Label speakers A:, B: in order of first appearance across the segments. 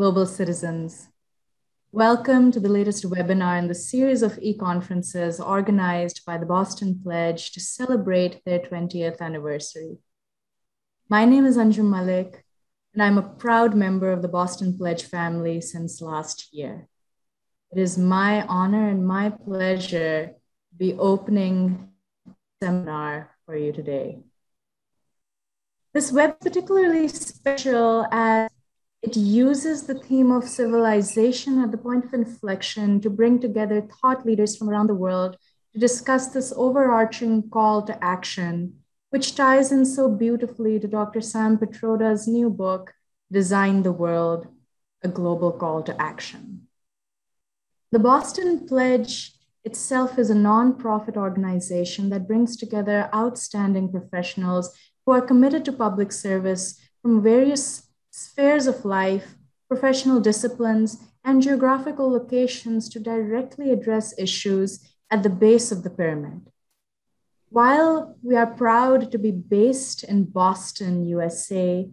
A: global citizens. Welcome to the latest webinar in the series of e-conferences organized by the Boston Pledge to celebrate their 20th anniversary. My name is Anjum Malik, and I'm a proud member of the Boston Pledge family since last year. It is my honor and my pleasure to be opening the seminar for you today. This web is particularly special as it uses the theme of civilization at the point of inflection to bring together thought leaders from around the world to discuss this overarching call to action, which ties in so beautifully to Dr. Sam Pitroda's new book, Redesign the World, a Global Call to Action. The Boston Pledge itself is a nonprofit organization that brings together outstanding professionals who are committed to public service from various spheres of life, professional disciplines, and geographical locations to directly address issues at the base of the pyramid. While we are proud to be based in Boston, USA,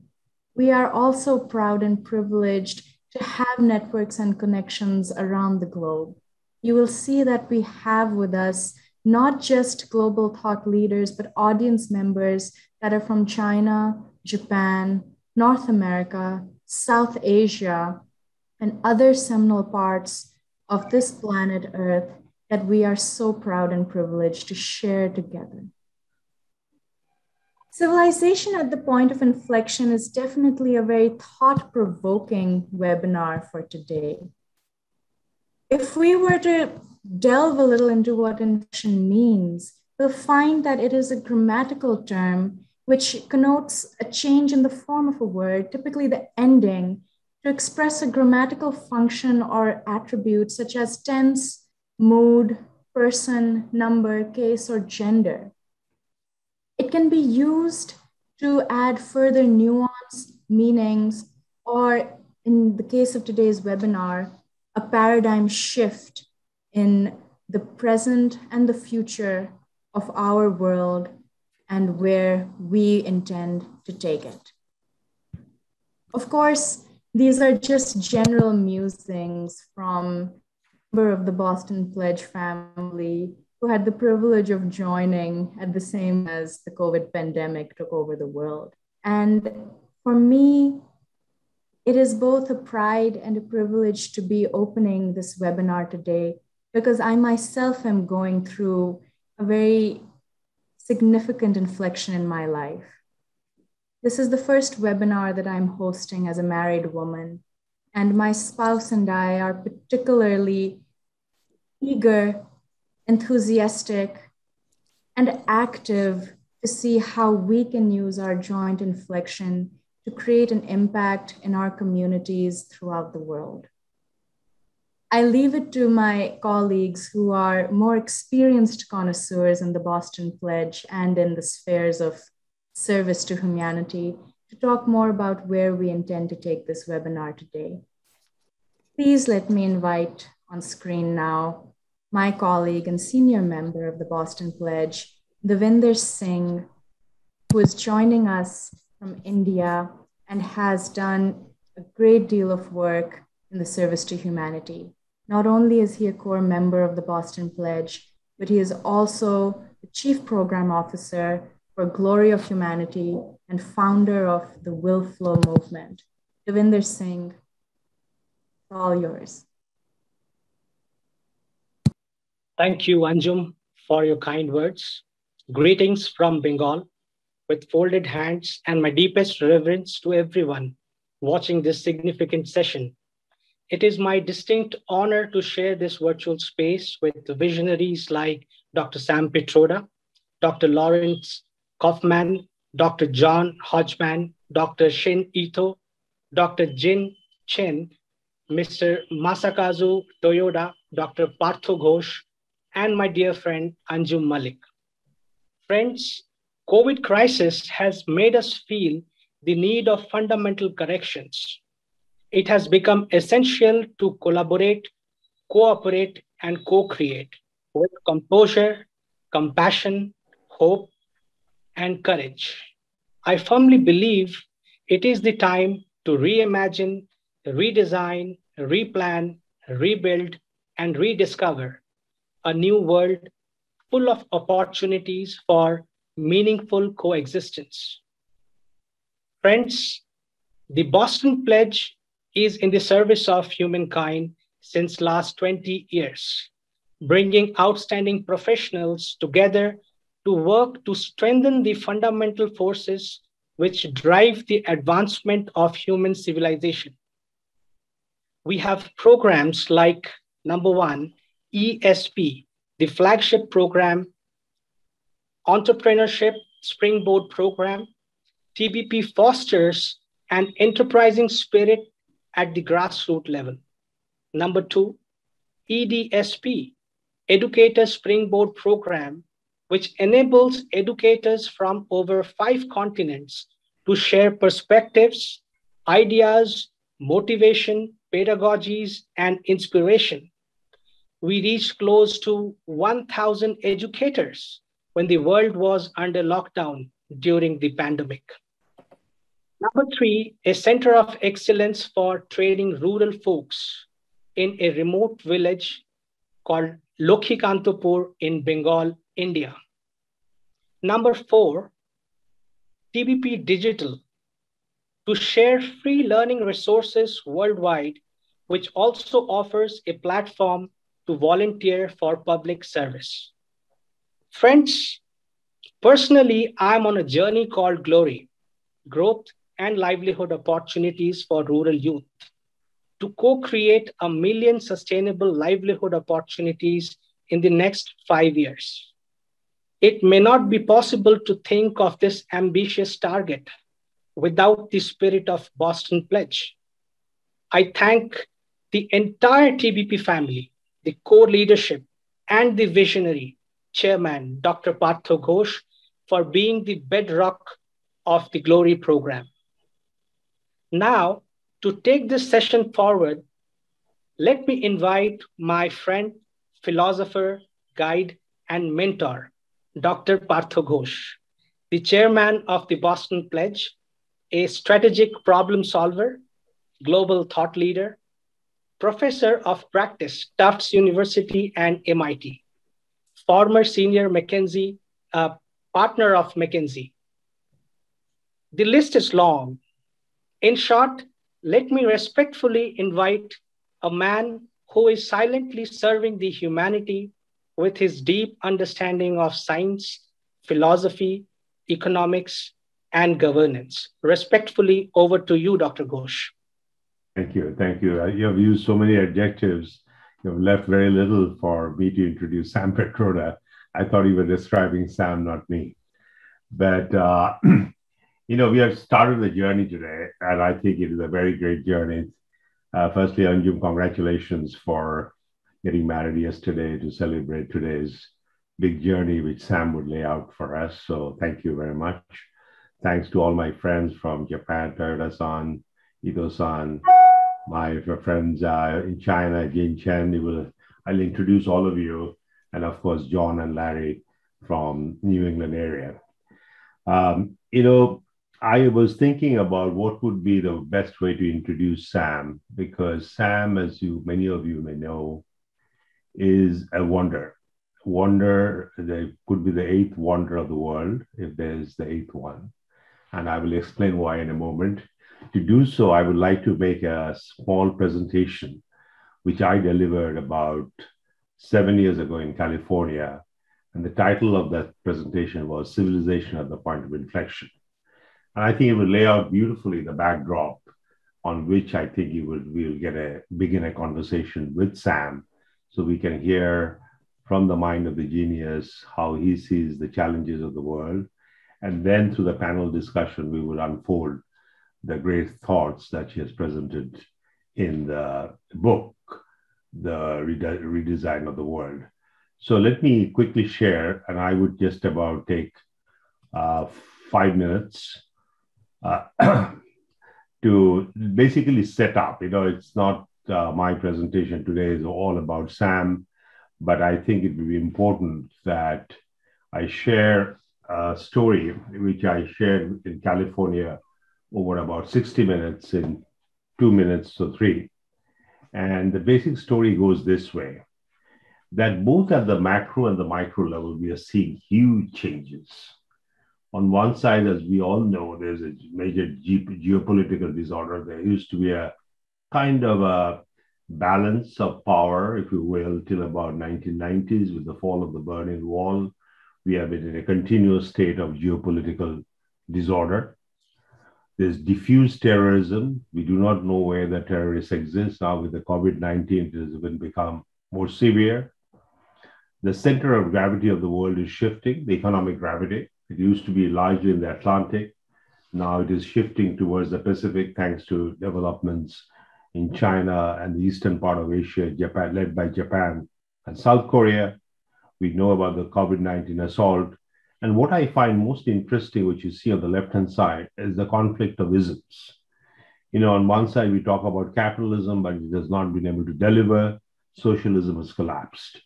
A: we are also proud and privileged to have networks and connections around the globe. You will see that we have with us not just global thought leaders, but audience members that are from China, Japan, North America, South Asia, and other seminal parts of this planet Earth that we are so proud and privileged to share together. Civilization at the point of inflection is definitely a very thought-provoking webinar for today. If we were to delve a little into what inflection means, we'll find that it is a grammatical term which connotes a change in the form of a word, typically the ending, to express a grammatical function or attribute such as tense, mood, person, number, case, or gender. It can be used to add further nuance, meanings, or in the case of today's webinar, a paradigm shift in the present and the future of our world and where we intend to take it. Of course, these are just general musings from a member of the Boston Pledge family who had the privilege of joining at the same as the COVID pandemic took over the world. And for me, it is both a pride and a privilege to be opening this webinar today because I myself am going through a very significant inflection in my life. This is the first webinar that I'm hosting as a married woman, and my spouse and I are particularly eager, enthusiastic, and active to see how we can use our joint inflection to create an impact in our communities throughout the world. I leave it to my colleagues who are more experienced connoisseurs in the Boston Pledge and in the spheres of service to humanity to talk more about where we intend to take this webinar today. Please let me invite on screen now my colleague and senior member of the Boston Pledge, Inventor Singh, who is joining us from India and has done a great deal of work in the service to humanity. Not only is he a core member of the Boston Pledge, but he is also the Chief Program Officer for Glory of Humanity and founder of the Will Flow movement. Inventor Singh, it's all yours.
B: Thank you, Anjum, for your kind words. Greetings from Bengal with folded hands and my deepest reverence to everyone watching this significant session. It is my distinct honor to share this virtual space with visionaries like Dr. Sam Pitroda, Dr. Lawrence Kaufman, Dr. John Hodgman, Dr. Shin Ito, Dr. Chen, Mr. Masakazu Toyoda, Dr. Partho Ghosh, and my dear friend Anjum Malik. Friends, COVID crisis has made us feel the need of fundamental corrections. It has become essential to collaborate, cooperate, and co-create with composure, compassion, hope, and courage. I firmly believe it is the time to reimagine, redesign, replan, rebuild, and rediscover a new world full of opportunities for meaningful coexistence. Friends, the Boston Pledge is in the service of humankind since last 20 years, bringing outstanding professionals together to work to strengthen the fundamental forces which drive the advancement of human civilization. We have programs like number one, ESP, the flagship program, Entrepreneurship Springboard Program. TBP fosters an enterprising spirit at the grassroots level. Number two, EDSP, Educator Springboard Program, which enables educators from over 5 continents to share perspectives, ideas, motivation, pedagogies, and inspiration. We reached close to 1,000 educators when the world was under lockdown during the pandemic. Number three, a center of excellence for training rural folks in a remote village called Lokhikantapur in Bengal, India. Number four, TBP Digital, to share free learning resources worldwide, which also offers a platform to volunteer for public service. Friends, personally, I'm on a journey called Glory, Growth and Livelihood Opportunities for Rural Youth, to co-create 1 million sustainable livelihood opportunities in the next 5 years. It may not be possible to think of this ambitious target without the spirit of Boston Pledge. I thank the entire TBP family, the core leadership, and the visionary chairman, Dr. Partho Ghosh, for being the bedrock of the Glory program. Now, to take this session forward, let me invite my friend, philosopher, guide, and mentor, Dr. Partho Ghosh, the chairman of the Boston Pledge, a strategic problem solver, global thought leader, professor of practice, Tufts University and MIT, former senior McKinsey, partner of McKinsey. The list is long. In short, let me respectfully invite a man who is silently serving the humanity with his deep understanding of science, philosophy, economics, and governance. Respectfully, over to you, Dr. Ghosh.
C: Thank you. Thank you. You have used so many adjectives. You have left very little for me to introduce Sam Pitroda. I thought you were describing Sam, not me. But, we have started the journey today, and I think it is a very great journey. Firstly, Anjum, congratulations for getting married yesterday to celebrate today's big journey, which Sam would lay out for us. So thank you very much. Thanks to all my friends from Japan, Toyota-san, Ito-san, my friends in China, Jane Chen. I'll introduce all of you, and of course, John and Larry from New England area. I was thinking about what would be the best way to introduce Sam, because Sam, as many of you may know, is a wonder. Wonder, there could be the eighth wonder of the world, if there's the eighth one. And I will explain why in a moment. To do so, I would like to make a small presentation, which I delivered about 7 years ago in California. And the title of that presentation was Civilization at the Point of Inflection. And I think it will lay out beautifully the backdrop on which I think we'll begin a conversation with Sam, so we can hear from the mind of the genius how he sees the challenges of the world. And then through the panel discussion, we will unfold the great thoughts that she has presented in the book, The Redesign of the World. So let me quickly share, and I would just about take 5 minutes to basically set up. It's not my presentation today is all about Sam, but I think it would be important that I share a story which I shared in California over about 60 minutes in 2 minutes, so three. And the basic story goes this way, that both at the macro and the micro level, we are seeing huge changes. On one side, as we all know, there's a major geopolitical disorder. There used to be a kind of a balance of power, if you will, till about 1990s with the fall of the Berlin Wall. We have been in a continuous state of geopolitical disorder. There's diffuse terrorism. We do not know where the terrorists exist. Now with the COVID-19, it has even become more severe. The center of gravity of the world is shifting, the economic gravity. It used to be largely in the Atlantic. Now it is shifting towards the Pacific thanks to developments in China and the eastern part of Asia, Japan, led by Japan and South Korea. We know about the COVID-19 assault. And what I find most interesting, which you see on the left-hand side, is the conflict of isms. On one side, we talk about capitalism, but it has not been able to deliver. Socialism has collapsed.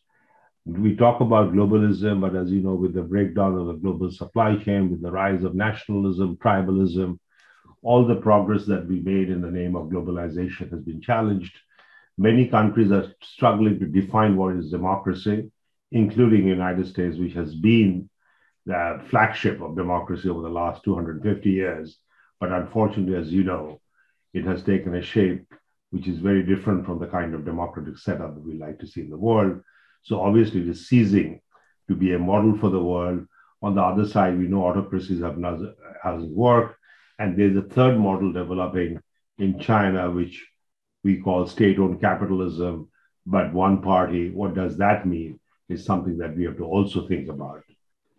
C: We talk about globalism, but as you know, with the breakdown of the global supply chain, with the rise of nationalism, tribalism, all the progress that we made in the name of globalization has been challenged. Many countries are struggling to define what is democracy, including the United States, which has been the flagship of democracy over the last 250 years. But unfortunately, as you know, it has taken a shape which is very different from the kind of democratic setup that we like to see in the world. So obviously, it is ceasing to be a model for the world. On the other side, we know autocracies hasn't worked. And there's a third model developing in China, which we call state-owned capitalism, but one party. What does that mean is something that we have to also think about.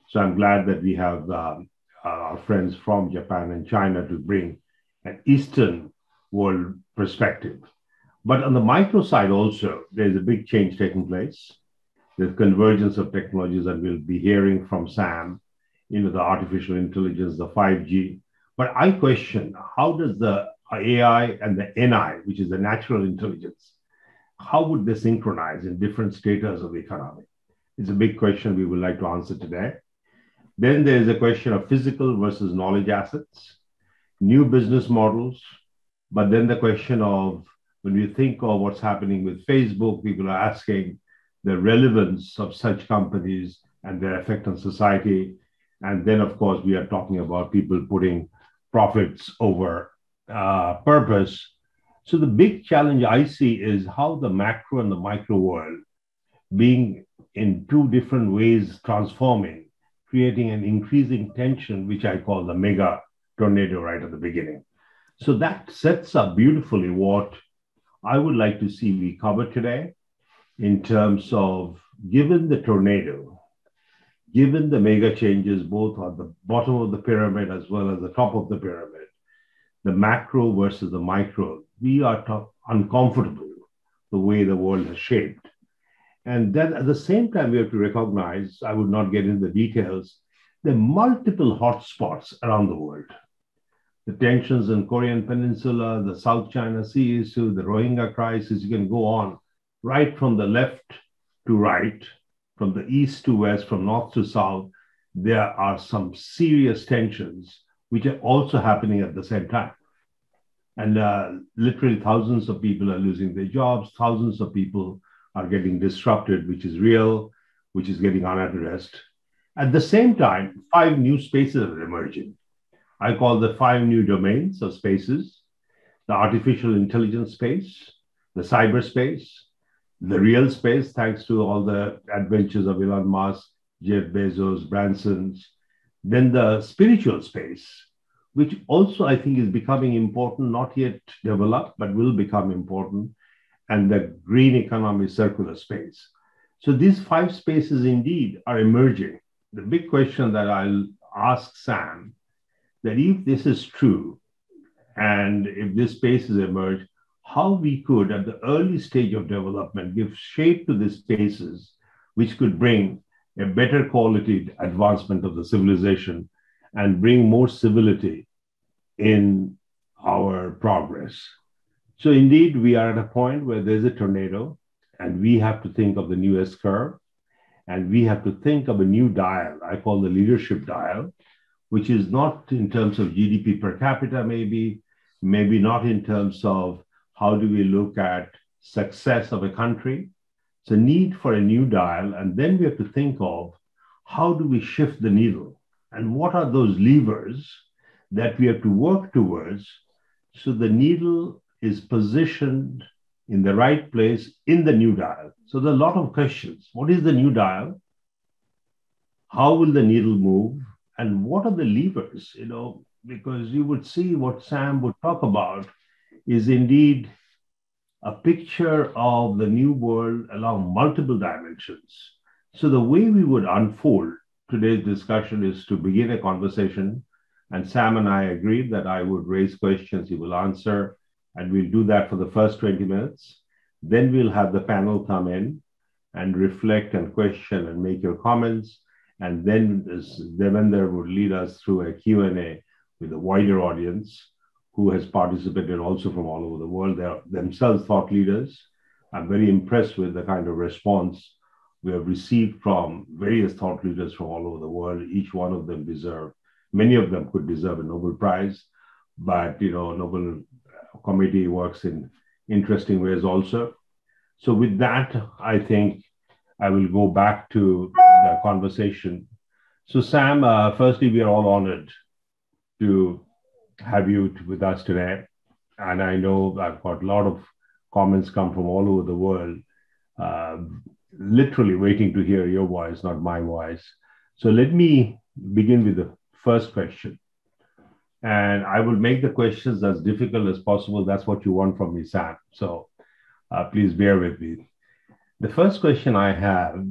C: So I'm glad that we have our friends from Japan and China to bring an Eastern world perspective. But on the micro side also, there's a big change taking place. There's convergence of technologies, and we'll be hearing from Sam, the artificial intelligence, the 5G. But I question, how does the AI and the NI, which is the natural intelligence, how would they synchronize in different status of the economy? It's a big question we would like to answer today. Then there's a question of physical versus knowledge assets, new business models. But then the question of, when we think of what's happening with Facebook, people are asking the relevance of such companies and their effect on society. And then, of course, we are talking about people putting profits over purpose. So the big challenge I see is how the macro and the micro world being in two different ways transforming, creating an increasing tension, which I call the mega tornado right at the beginning. So that sets up beautifully what I would like to see we cover today in terms of, given the tornado, given the mega changes, both at the bottom of the pyramid as well as the top of the pyramid, the macro versus the micro, we are uncomfortable the way the world has shaped. And then at the same time, we have to recognize, I would not get into the details, there are multiple hotspots around the world. The tensions in Korean Peninsula, the South China Sea issue, the Rohingya crisis, you can go on right from the left to right, from the east to west, from north to south. There are some serious tensions which are also happening at the same time. And literally thousands of people are losing their jobs, thousands of people are getting disrupted, which is real, which is getting unaddressed. At the same time, 5 new spaces are emerging. I call the 5 new domains of spaces: the artificial intelligence space, the cyberspace, the real space, thanks to all the adventures of Elon Musk, Jeff Bezos, Branson's, then the spiritual space, which also I think is becoming important, not yet developed, but will become important, and the green economy circular space. So these 5 spaces indeed are emerging. The big question that I'll ask Sam, that if this is true, and if this spaces emerge, how we could, at the early stage of development, give shape to these spaces, which could bring a better quality advancement of the civilization and bring more civility in our progress. So indeed, we are at a point where there's a tornado, and we have to think of the new S-curve, and we have to think of a new dial, I call the leadership dial, which is not in terms of GDP per capita maybe, maybe not in terms of how do we look at success of a country. It's a need for a new dial. And then we have to think of how do we shift the needle and what are those levers that we have to work towards so the needle is positioned in the right place in the new dial. So there are a lot of questions. What is the new dial? How will the needle move? And what are the levers? Because you would see what Sam would talk about is indeed a picture of the new world along multiple dimensions. So the way we would unfold today's discussion is to begin a conversation. And Sam and I agreed that I would raise questions, he will answer, and we'll do that for the first 20 minutes. Then we'll have the panel come in and reflect and question and make your comments. And then Devender would lead us through a Q&A with a wider audience who has participated also from all over the world. They are themselves thought leaders. I'm very impressed with the kind of response we have received from various thought leaders from all over the world. Each one of them many of them could deserve a Nobel Prize, but Nobel Committee works in interesting ways also. So with that, I think I will go back to the conversation. So Sam, firstly, we are all honored to have you with us today. And I know I've got a lot of comments come from all over the world, literally waiting to hear your voice, not my voice. So let me begin with the first question. And I will make the questions as difficult as possible. That's what you want from me, Sam. So please bear with me. The first question I have,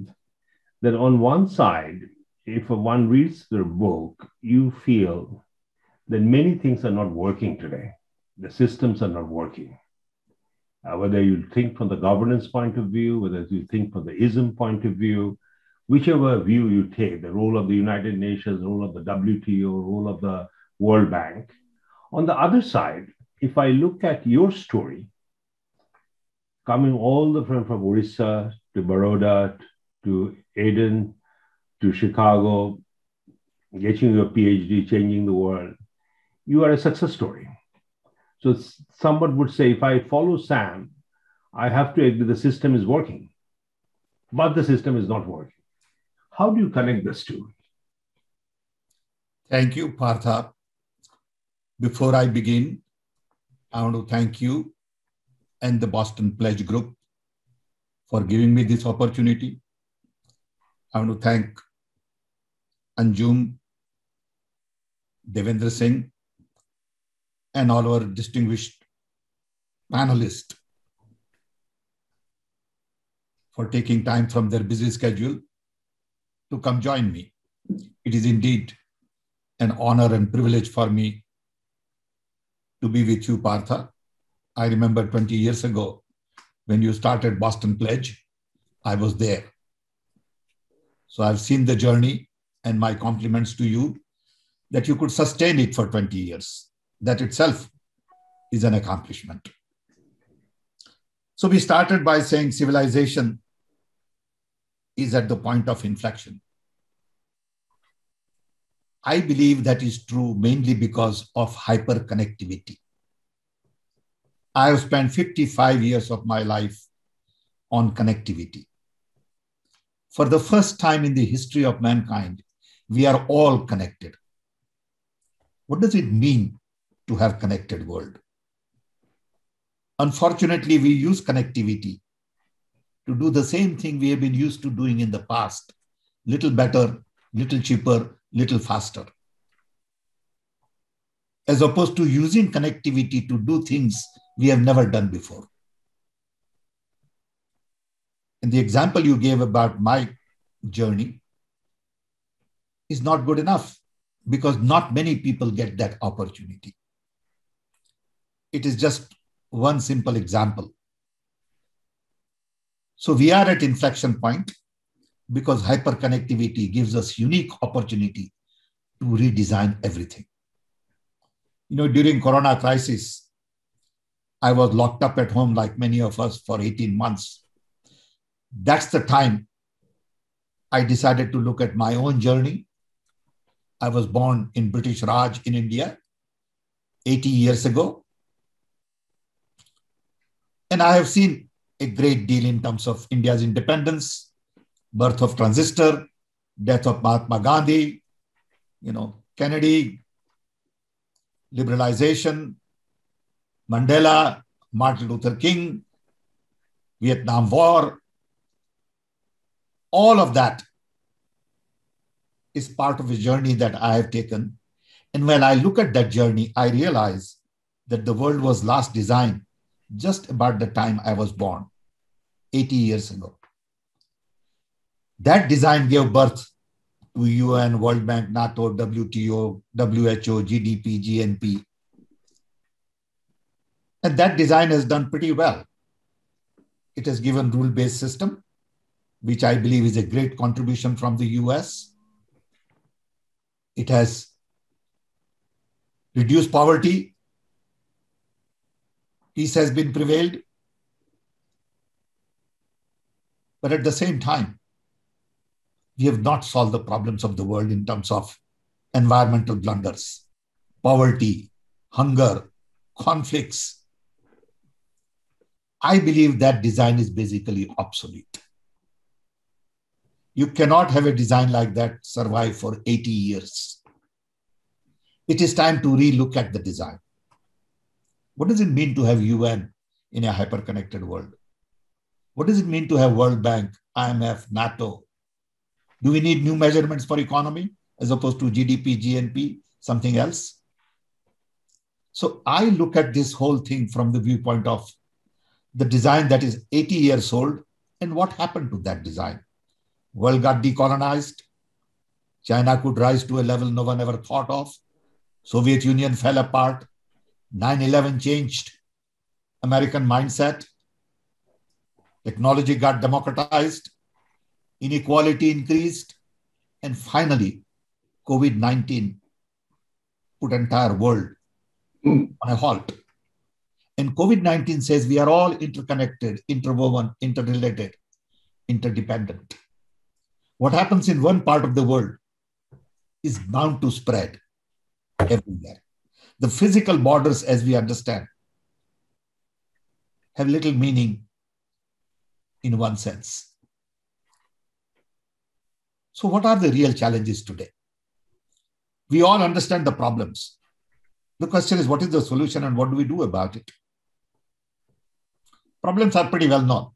C: that on one side, if one reads the book, you feel that many things are not working today. The systems are not working. Whether you think from the governance point of view, whether you think from the ism point of view, whichever view you take, the role of the United Nations, the role of the WTO, role of the World Bank. On the other side, if I look at your story, coming all the way from Orissa to Baroda to Aden to Chicago, getting your PhD, changing the world, you are a success story. So someone would say, if I follow Sam, I have to agree the system is working, but the system is not working. How do you connect this two?
D: Thank you, Partha. Before I begin, I want to thank you and the Boston Pledge Group for giving me this opportunity. I want to thank Anjum, Devendra Singh, and all our distinguished panelists for taking time from their busy schedule to come join me. It is indeed an honor and privilege for me to be with you, Partha. I remember 20 years ago when you started Boston Pledge, I was there. So I've seen the journey, and my compliments to you that you could sustain it for 20 years. That itself is an accomplishment. So we started by saying civilization is at the point of inflection. I believe that is true mainly because of hyperconnectivity. I have spent 55 years of my life on connectivity. For the first time in the history of mankind, we are all connected. What does it mean to have connected world? Unfortunately, we use connectivity to do the same thing we have been used to doing in the past, little better, little cheaper, little faster. As opposed to using connectivity to do things we have never done before. And the example you gave about my journey is not good enough because not many people get that opportunity. It is just one simple example. So we are at inflection point because hyperconnectivity gives us unique opportunity to redesign everything. During Corona crisis, I was locked up at home like many of us for 18 months. That's the time I decided to look at my own journey. I was born in British Raj in India 80 years ago. And I have seen a great deal in terms of India's independence, birth of transistor, death of Mahatma Gandhi, Kennedy, liberalization, Mandela, Martin Luther King, Vietnam War. All of that is part of a journey that I have taken. And when I look at that journey, I realize that the world was last designed just about the time I was born, 80 years ago. That design gave birth to UN, World Bank, NATO, WTO, WHO, GDP, GNP. And that design has done pretty well. It has given rule-based system, which I believe is a great contribution from the US. It has reduced poverty. Peace has been prevailed. But at the same time, we have not solved the problems of the world in terms of environmental blunders, poverty, hunger, conflicts. I believe that design is basically obsolete. You cannot have a design like that survive for 80 years. It is time to relook at the design. What does it mean to have UN in a hyper-connected world? What does it mean to have World Bank, IMF, NATO? Do we need new measurements for economy as opposed to GDP, GNP, something else? So I look at this whole thing from the viewpoint of the design that is 80 years old and what happened to that design. World got decolonized. China could rise to a level no one ever thought of. Soviet Union fell apart. 9/11 changed American mindset. Technology got democratized. Inequality increased. And finally, COVID-19 put entire world on a halt. And COVID-19 says we are all interconnected, interwoven, interrelated, interdependent. What happens in one part of the world is bound to spread everywhere. The physical borders, as we understand, have little meaning in one sense. So what are the real challenges today? We all understand the problems. The question is, what is the solution and what do we do about it? Problems are pretty well known.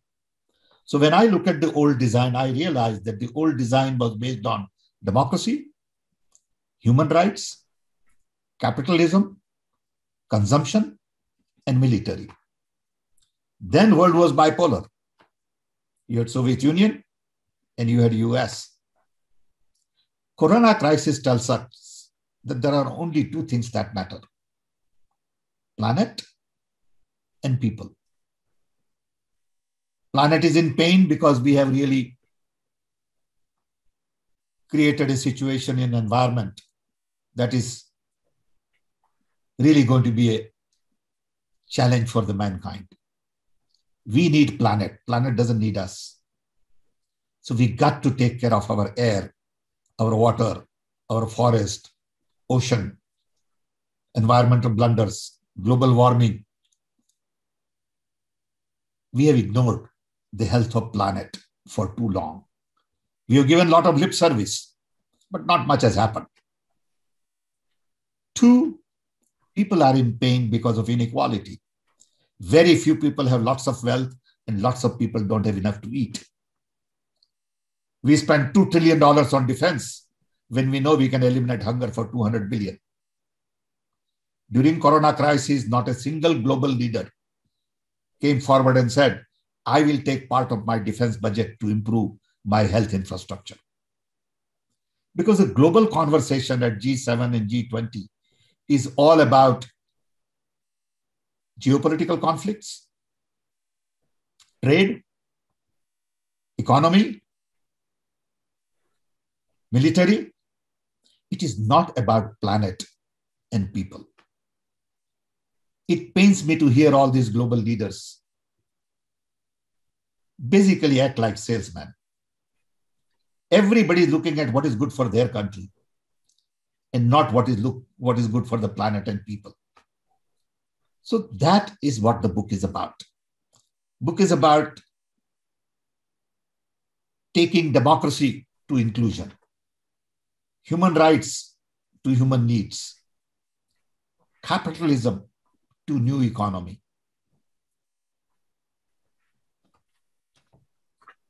D: So when I look at the old design, I realize that the old design was based on democracy, human rights, capitalism, consumption, and military. Then world was bipolar. You had Soviet Union and you had US. Corona crisis tells us that there are only two things that matter: planet and people. Planet is in pain because we have really created a situation in environment that is really going to be a challenge for the mankind. We need planet. Planet doesn't need us. So we got to take care of our air, our water, our forest, ocean, environmental blunders, global warming. We have ignored the health of planet for too long. We have given a lot of lip service, but not much has happened. Two, people are in pain because of inequality. Very few people have lots of wealth and lots of people don't have enough to eat. We spend $2 trillion on defense when we know we can eliminate hunger for 200 billion. During Corona crisis, not a single global leader came forward and said, I will take part of my defense budget to improve my health infrastructure. Because the global conversation at G7 and G20 is all about geopolitical conflicts, trade, economy, military. It is not about planet and people. It pains me to hear all these global leaders basically act like salesmen. Everybody is looking at what is good for their country and not what is good for the planet and people. So that is what the book is about. book is about taking democracy to inclusion, human rights to human needs, capitalism to new economy,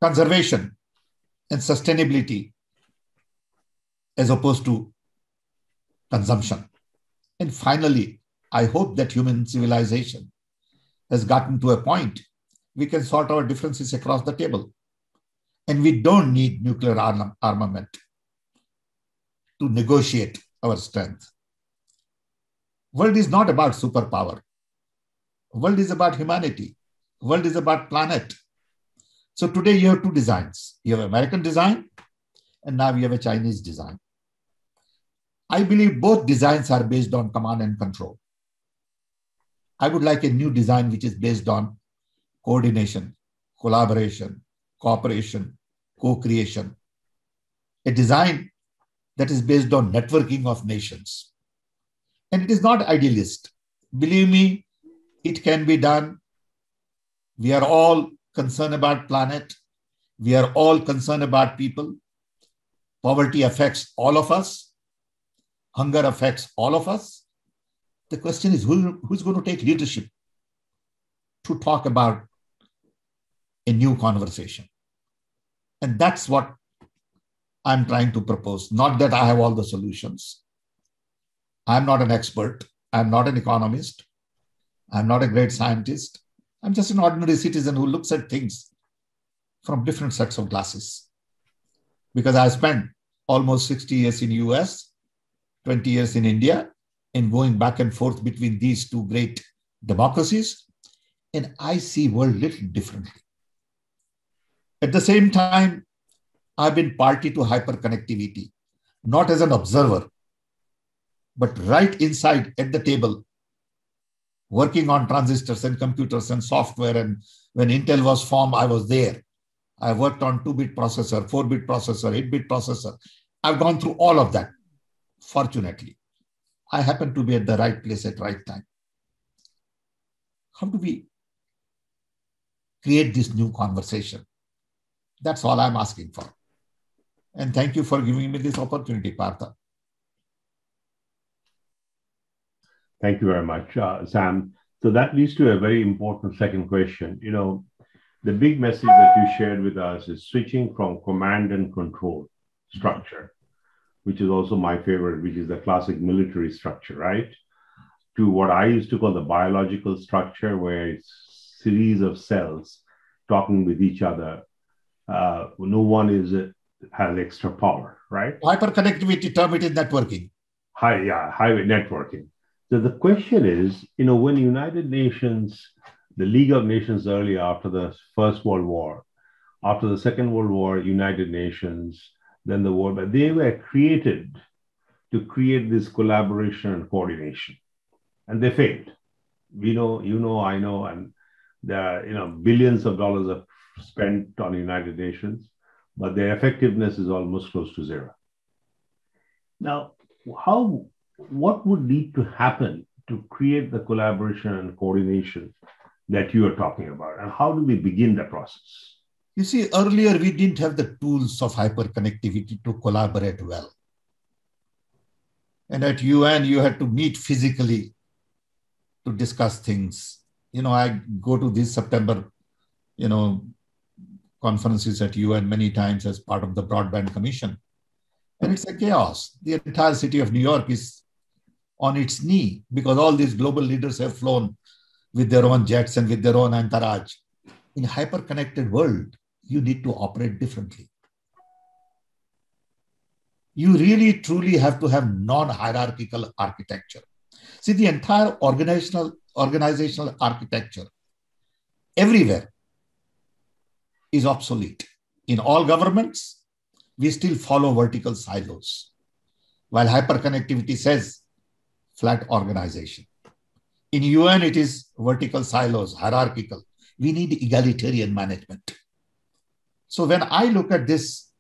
D: conservation and sustainability as opposed to consumption. And finally, I hope that human civilization has gotten to a point we can sort our differences across the table. And we don't need nuclear armament to negotiate our strength. World is not about superpower. World is about humanity. World is about planet. So today you have two designs. You have American design, and now you have a Chinese design. I believe both designs are based on command and control. I would like a new design which is based on coordination, collaboration, cooperation, co-creation. A design that is based on networking of nations. And it is not idealist. Believe me, it can be done. We are all concerned about planet. We are all concerned about people. Poverty affects all of us. Hunger affects all of us. The question is who's going to take leadership to talk about a new conversation? And that's what I'm trying to propose. Not that I have all the solutions. I'm not an expert. I'm not an economist. I'm not a great scientist. I'm just an ordinary citizen who looks at things from different sets of glasses. Because I spent almost 60 years in the US, 20 years in India, and going back and forth between these two great democracies. And I see the world a little differently. At the same time, I've been party to hyperconnectivity, not as an observer, but right inside at the table, working on transistors and computers and software. And when Intel was formed, I was there. I worked on 2-bit processor, 4-bit processor, 8-bit processor. I've gone through all of that, fortunately. I happen to be at the right place at the right time. How do we create this new conversation? That's all I'm asking for. And thank you for giving me this opportunity, Partha.
C: Thank you very much, Sam. So that leads to a very important second question. You know, the big message that you shared with us is switching from command and control structure, which is also my favorite, which is the classic military structure, right? To what I used to call the biological structure, where it's a series of cells talking with each other. No one has extra power, right?
D: Hyperconnectivity term, it is networking.
C: Highway networking. So the question is, you know, when United Nations, the League of Nations earlier after the First World War, after the Second World War, United Nations, then the world, but they were created to create this collaboration and coordination, and they failed. We know, you know, I know, and there are, you know, billions of dollars are spent on United Nations, but their effectiveness is almost close to zero. Now, what would need to happen to create the collaboration and coordination that you are talking about, and how do we begin the process?
D: You see, earlier we didn't have the tools of hyperconnectivity to collaborate well. And at UN, you had to meet physically to discuss things. You know, I go to this September, you know, conferences at UN many times as part of the Broadband Commission. And it's a chaos. The entire city of New York is on its knee because all these global leaders have flown with their own jets and with their own entourage. In a hyper-connected world, you need to operate differently. You really, truly have to have non-hierarchical architecture. See, the entire organizational architecture everywhere is obsolete. In all governments, we still follow vertical silos, while hyperconnectivity says flat organization. In UN, it is vertical silos, hierarchical. We need egalitarian management. So when I look at this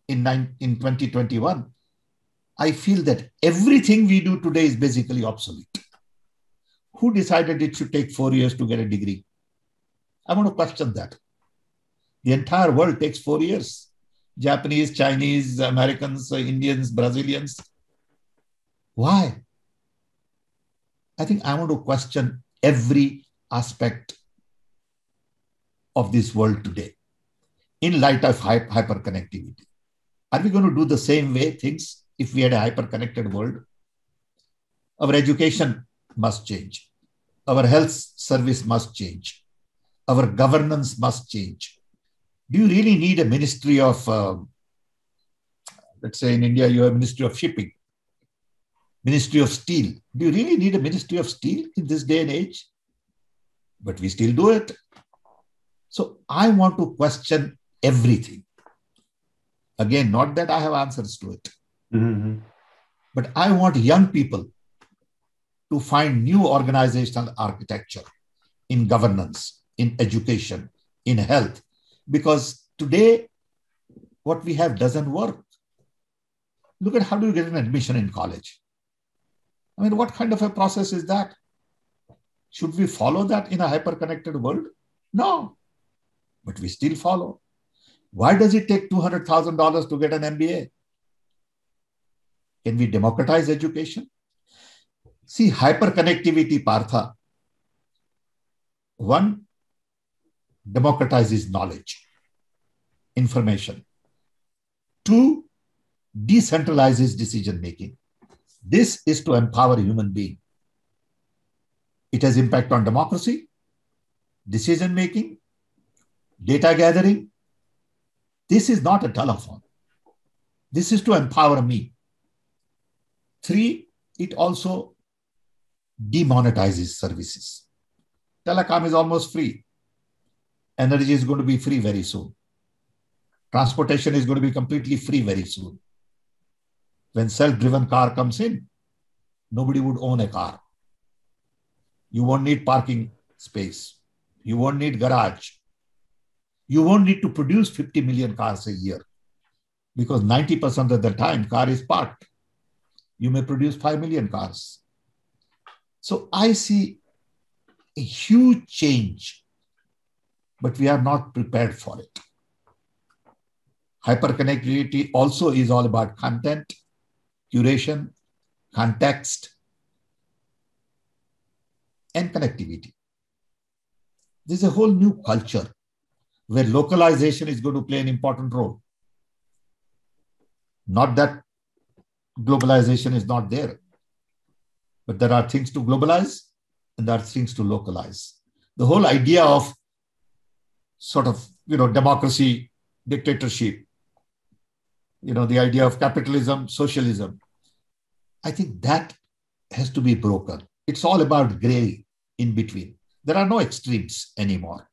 D: in 2021, I feel that everything we do today is basically obsolete. Who decided it should take 4 years to get a degree? I want to question that. The entire world takes 4 years. Japanese, Chinese, Americans, Indians, Brazilians. Why? I think I want to question every aspect of this world today in light of hyperconnectivity. Are we going to do the same way things if we had a hyperconnected world? Our education must change. Our health service must change. Our governance must change. Do you really need a ministry of, let's say in India, you have a ministry of shipping, ministry of steel. Do you really need a ministry of steel in this day and age? But we still do it. So I want to question everything. Again, not that I have answers to it, but I want young people to find new organizational architecture in governance, in education, in health, because today what we have doesn't work. Look at how do you get an admission in college? I mean, what kind of a process is that? Should we follow that in a hyper-connected world? No, but we still follow. Why does it take $200,000 to get an MBA? Can we democratize education? See, hyperconnectivity, Partha, one, democratizes knowledge, information. Two, decentralizes decision-making. This is to empower human being. It has impact on democracy, decision-making, data gathering. This is not a telephone. This is to empower me. Three, it also demonetizes services. Telecom is almost free. Energy is going to be free very soon. Transportation is going to be completely free very soon. When self-driven car comes in, nobody would own a car. You won't need parking space. You won't need garage. You won't need to produce 50 million cars a year because 90% of the time car is parked. You may produce 5 million cars. So I see a huge change, but we are not prepared for it. Hyperconnectivity also is all about content, curation, context, and connectivity. There's a whole new culture where localization is going to play an important role. Not that globalization is not there, but there are things to globalize and there are things to localize. The whole idea of sort of, democracy, dictatorship, the idea of capitalism, socialism, I think that has to be broken. It's all about gray in between. There are no extremes anymore.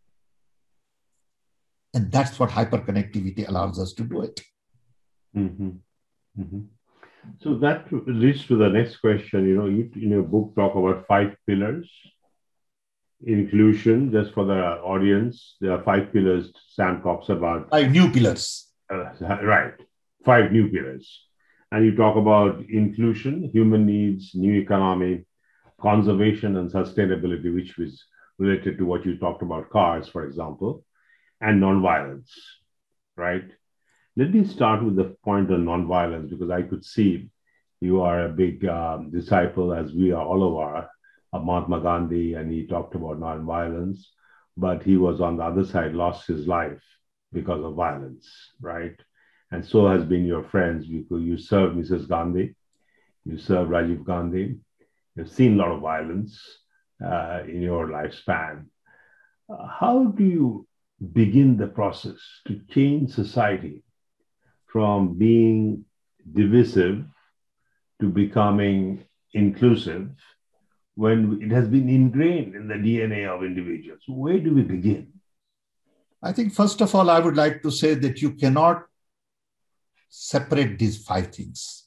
D: And that's what hyperconnectivity allows us to do it.
C: Mm-hmm. Mm-hmm. So that leads to the next question. You in your book talk about 5 pillars. Inclusion, just for the audience, there are 5 pillars Sam talks about.
D: 5 new pillars.
C: Right. 5 new pillars. And you talk about inclusion, human needs, new economy, conservation and sustainability, which was related to what you talked about, cars, for example, and nonviolence, right? Let me start with the point on nonviolence, because I could see you are a big disciple, as we are, all of our, of Mahatma Gandhi, and he talked about nonviolence, but he was on the other side, lost his life because of violence, right? And so has been your friends, because you served Mrs. Gandhi, you served Rajiv Gandhi, you've seen a lot of violence in your lifespan. How do you begin the process to change society from being divisive to becoming inclusive when it has been ingrained in the DNA of individuals? Where do we begin?
D: I think, first of all, I would like to say that you cannot separate these 5 things.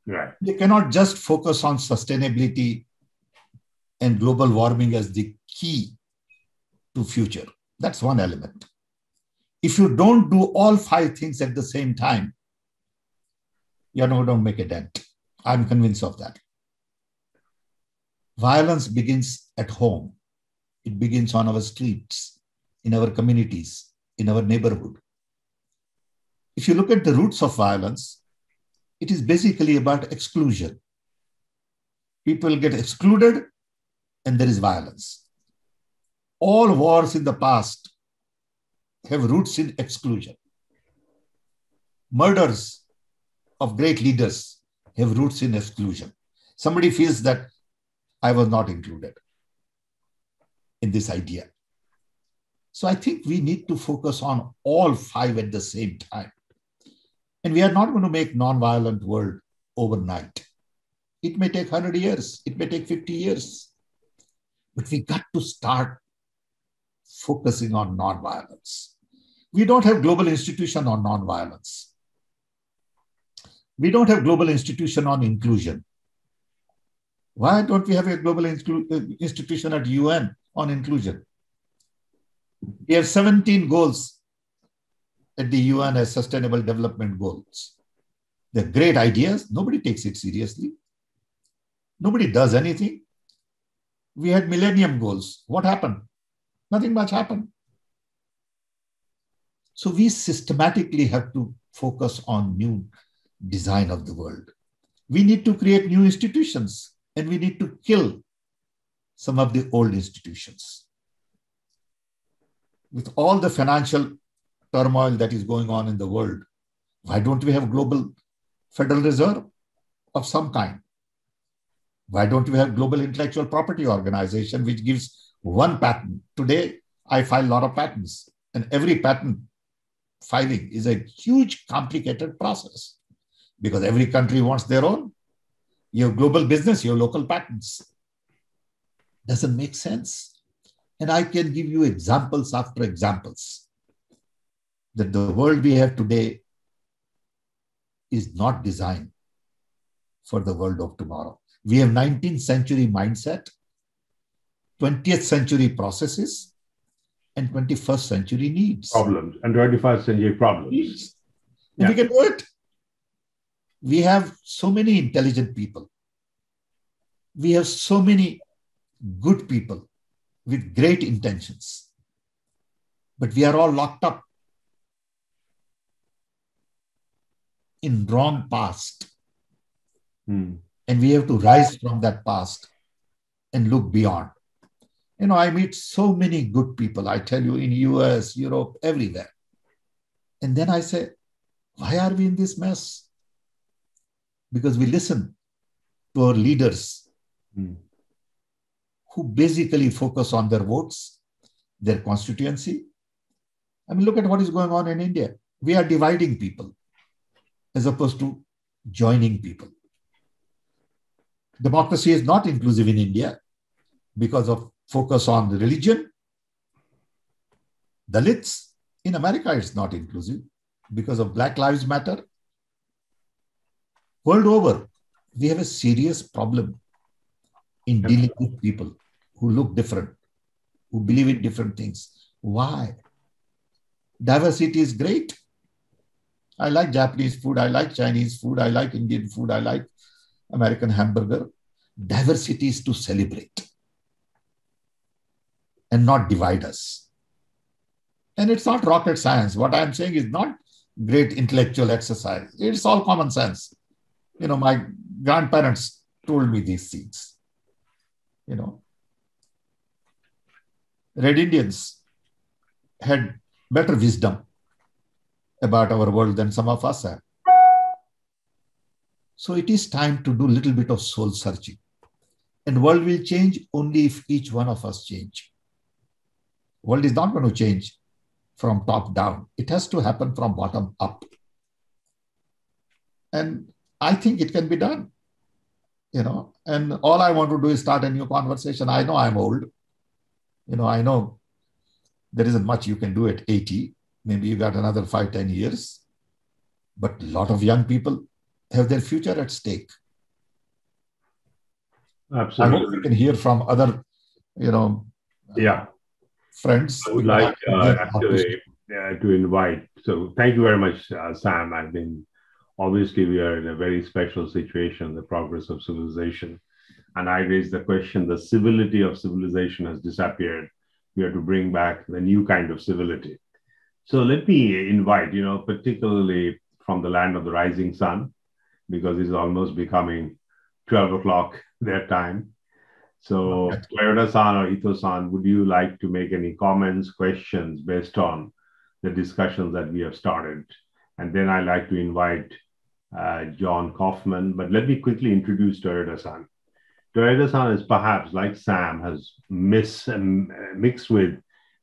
C: Right.
D: You cannot just focus on sustainability and global warming as the key to future. That's one element. If you don't do all 5 things at the same time, you're not going to make a dent. I'm convinced of that. Violence begins at home. It begins on our streets. in our communities, in our neighborhood. If you look at the roots of violence, it is basically about exclusion. People get excluded and there is violence. All wars in the past have roots in exclusion. Murders of great leaders have roots in exclusion. Somebody feels that I was not included in this idea. So I think we need to focus on all five at the same time. And we are not going to make nonviolent world overnight. It may take 100 years. It may take 50 years. But we got to start focusing on nonviolence. We don't have global institution on nonviolence. We don't have global institution on inclusion. Why don't we have a global institution at UN on inclusion? We have 17 goals at the UN as Sustainable Development Goals. They're great ideas. Nobody takes it seriously. Nobody does anything. We had Millennium Goals. What happened? Nothing much happened. So we systematically have to focus on new design of the world. We need to create new institutions and we need to kill some of the old institutions. With all the financial turmoil that is going on in the world, why don't we have global Federal Reserve of some kind? Why don't we have global intellectual property organization which gives one patent? Today, I file a lot of patents and every patent filing is a huge complicated process because every country wants their own. You have global business, you have local patents. Doesn't make sense. And I can give you examples after examples that the world we have today is not designed for the world of tomorrow. We have 19th century mindset, 20th century processes, and 21st century needs.
C: Problems, and 21st century problems.
D: And we can do it. We have so many intelligent people. We have so many good people with great intentions. But we are all locked up in wrong past. And we have to rise from that past and look beyond. You know, I meet so many good people, I tell you, in US, Europe, everywhere. And then I say, why are we in this mess? Because we listen to our leaders who basically focus on their votes, their constituency. I mean, look at what is going on in India. We are dividing people as opposed to joining people. Democracy is not inclusive in India because of focus on the religion. Dalits, in America, it's not inclusive because of Black Lives Matter. World over, we have a serious problem in dealing with people who look different, who believe in different things. Why? Diversity is great. I like Japanese food. I like Chinese food. I like Indian food. I like American hamburger. Diversity is to celebrate and not divide us. And it's not rocket science. What I'm saying is not great intellectual exercise. It's all common sense. You know, my grandparents told me these things. You know, Red Indians had better wisdom about our world than some of us have. So it is time to do a little bit of soul searching. And the world will change only if each one of us change. The world is not going to change from top down. It has to happen from bottom up. And I think it can be done. You know, and all I want to do is start a new conversation. I know I'm old. You know, I know there isn't much you can do at 80. Maybe you got another 5-10 years. But a lot of young people have their future at stake.
C: Absolutely.
D: I hope we can hear from other, you know, friends.
C: I would like actually to invite. So thank you very much, Sam. I mean, obviously we are in a very special situation, the progress of civilization. And I raised the question, the civility of civilization has disappeared we have to bring back the new kind of civility. So let me invite, particularly from the land of the rising sun, because it's almost becoming 12 o'clock their time. So Toyoda-san or Ito-san, would you like to make any comments, questions based on the discussions that we have started? And then I'd like to invite John Kaufman, but let me quickly introduce Toyoda-san. Toyoda-san is perhaps, like Sam, has mixed with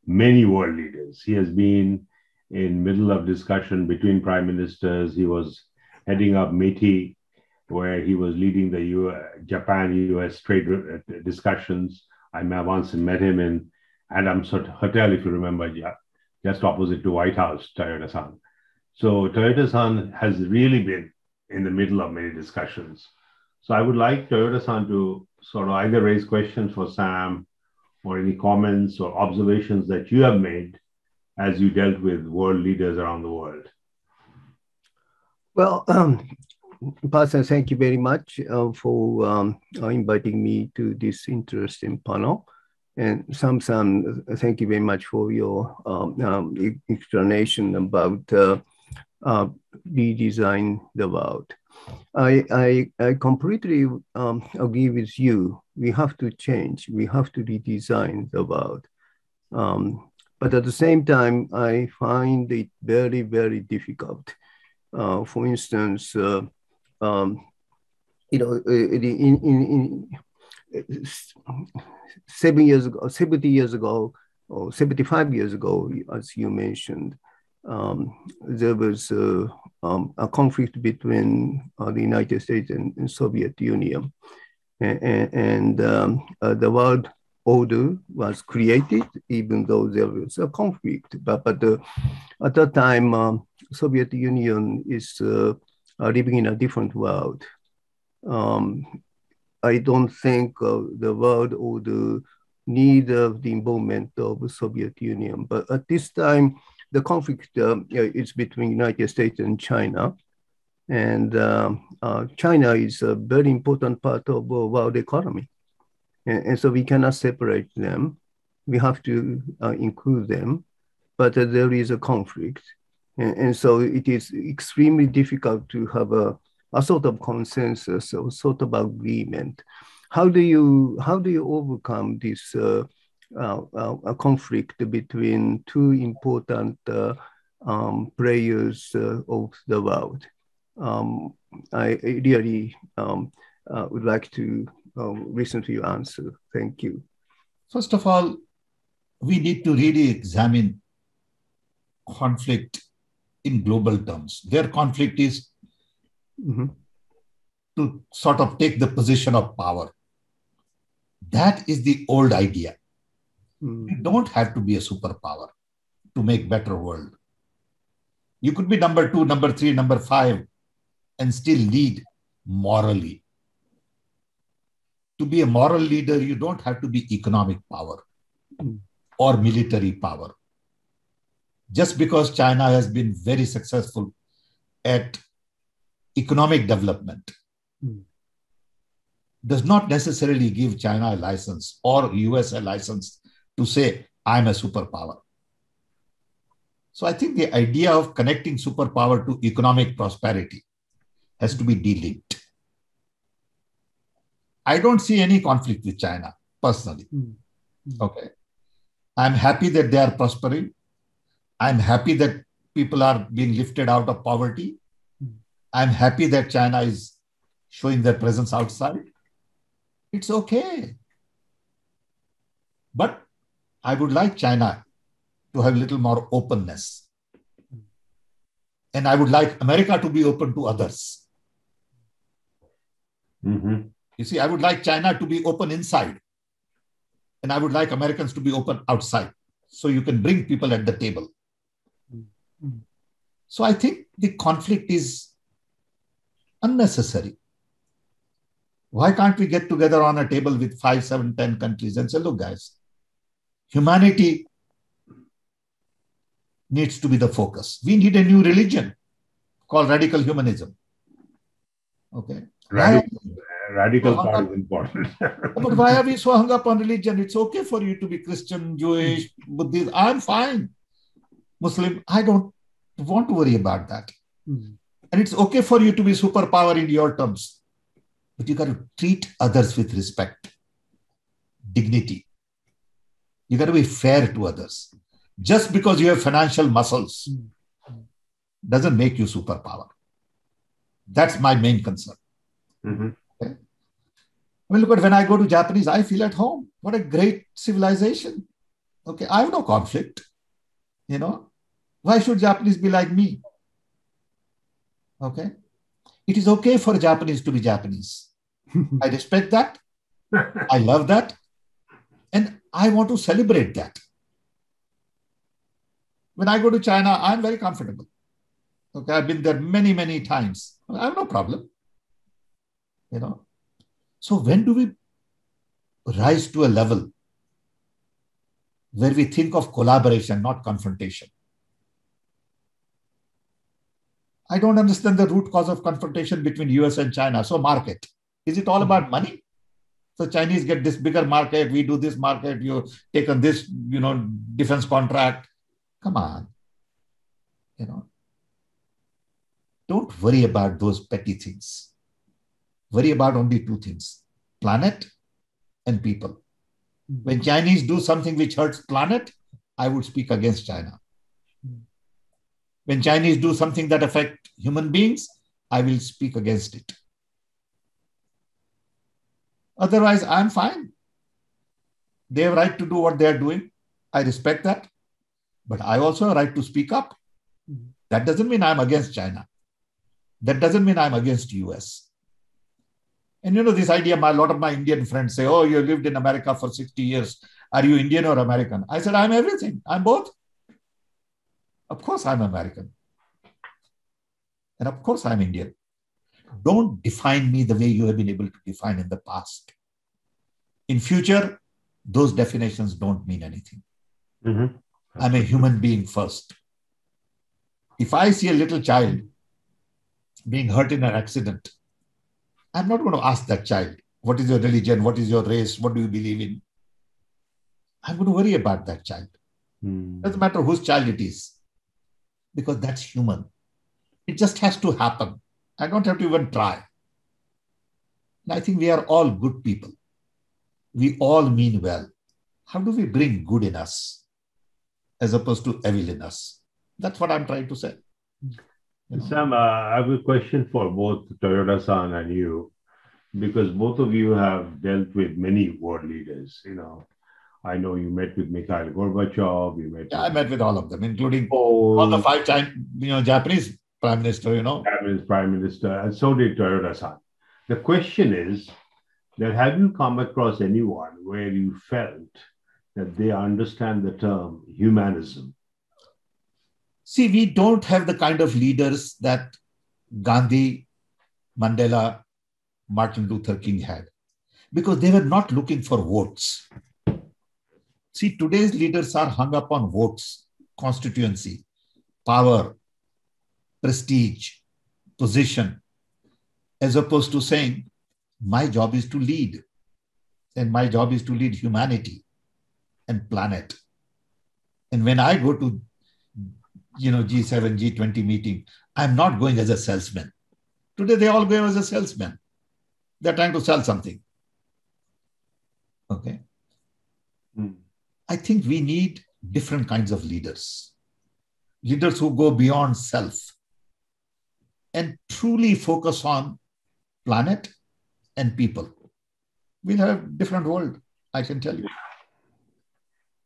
C: many world leaders. He has been in middle of discussion between prime ministers. He was heading up METI, where he was leading the Japan-US trade discussions. I once met him in Adams Hotel, if you remember, just opposite to White House, Toyoda-san. So Toyoda-san has really been in the middle of many discussions. So I would like Toyoda-san to sort of either raise questions for Sam or any comments or observations that you have made as you dealt with world leaders around the world.
E: Well, Pastor, thank you very much for inviting me to this interesting panel. And Sam, thank you very much for your explanation about redesign the world. I completely agree with you. We have to change. We have to redesign the world. But at the same time, I find it very, very difficult. For instance, in 70 years ago, or 75 years ago, as you mentioned, there was a conflict between the United States and Soviet Union. And the world order was created, even though there was a conflict. But at that time, Soviet Union is living in a different world. I don't think the world order need the involvement of the Soviet Union. But at this time, the conflict is between United States and China. And China is a very important part of the world economy. And so we cannot separate them. We have to include them, but there is a conflict. And so it is extremely difficult to have a sort of consensus or sort of agreement. How do you overcome this conflict between two important players of the world? I really would like to listen to your answer. Thank you.
D: First of all, we need to really examine conflict in global terms. Their conflict is to sort of take the position of power. That is the old idea. You don't have to be a superpower to make better world. You could be number 2, number 3, number 5, and still lead morally. To be a moral leader, you don't have to be economic power or military power. Just because China has been very successful at economic development does not necessarily give China a license or US a license to say, I'm a superpower. So I think the idea of connecting superpower to economic prosperity has to be delinked. I don't see any conflict with China, personally. Okay. I'm happy that they are prospering. I'm happy that people are being lifted out of poverty. I'm happy that China is showing their presence outside. It's okay. But I would like China to have a little more openness. And I would like America to be open to others. You see, I would like China to be open inside. And I would like Americans to be open outside. So you can bring people at the table. So I think the conflict is unnecessary. Why can't we get together on a table with 5, 7, 10 countries and say, look, guys, humanity needs to be the focus. We need a new religion called radical humanism. Okay.
C: radical thought is important.
D: But why are we so hung up on religion? It's okay for you to be Christian, Jewish, Buddhist. I'm fine. Muslim, I don't want to worry about that. And it's okay for you to be superpower in your terms. But you got to treat others with respect, dignity. You got to be fair to others. Just because you have financial muscles doesn't make you superpower. That's my main concern. Okay? I mean, look at when I go to Japanese, I feel at home. What a great civilization. Okay, I have no conflict. You know, why should Japanese be like me? Okay, it is okay for Japanese to be Japanese. I respect that. I love that. And I want to celebrate that. When I go to China, I'm very comfortable. Okay, I've been there many, many times. I have no problem. You know, so when do we rise to a level where we think of collaboration, not confrontation? I don't understand the root cause of confrontation between US and China. So market. Is it all about money? So Chinese get this bigger market, we do this market, you take on this, defense contract. Come on. Don't worry about those petty things. Worry about only two things, planet and people. When Chinese do something which hurts planet, I would speak against China. When Chinese do something that affects human beings, I will speak against it. Otherwise, I'm fine. They have right to do what they are doing. I respect that. But I also have right to speak up. That doesn't mean I'm against China. That doesn't mean I'm against US. And this idea, a lot of my Indian friends say, oh, you lived in America for 60 years. Are you Indian or American? I said, I'm everything. I'm both. Of course, I'm American. And of course, I'm Indian. Don't define me the way you have been able to define in the past. In future, those definitions don't mean anything. I'm a human being first. If I see a little child being hurt in an accident, I'm not going to ask that child, what is your religion? What is your race? What do you believe in? I'm going to worry about that child. Doesn't matter whose child it is, because that's human. It just has to happen. I don't have to even try. And I think we are all good people. We all mean well. How do we bring good in us as opposed to evil in us? That's what I'm trying to say.
C: Sam, I have a question for both Toyoda-san and you, because both of you have dealt with many world leaders. I know you met with Mikhail Gorbachev.
D: I met with all of them, including all the 5 Japanese prime minister.
C: Japanese prime minister, and so did Toyoda-san. The question is that have you come across anyone where you felt that they understand the term humanism?
D: See, we don't have the kind of leaders that Gandhi, Mandela, Martin Luther King had, because they were not looking for votes. See, today's leaders are hung up on votes, constituency, power, prestige, position, as opposed to saying, my job is to lead, and my job is to lead humanity and planet. And when I go to G7, G20 meeting, I'm not going as a salesman. Today, they all go as a salesman. They're trying to sell something. Okay. I think we need different kinds of leaders. Leaders who go beyond self and truly focus on planet and people. We'll have a different world, I can tell you.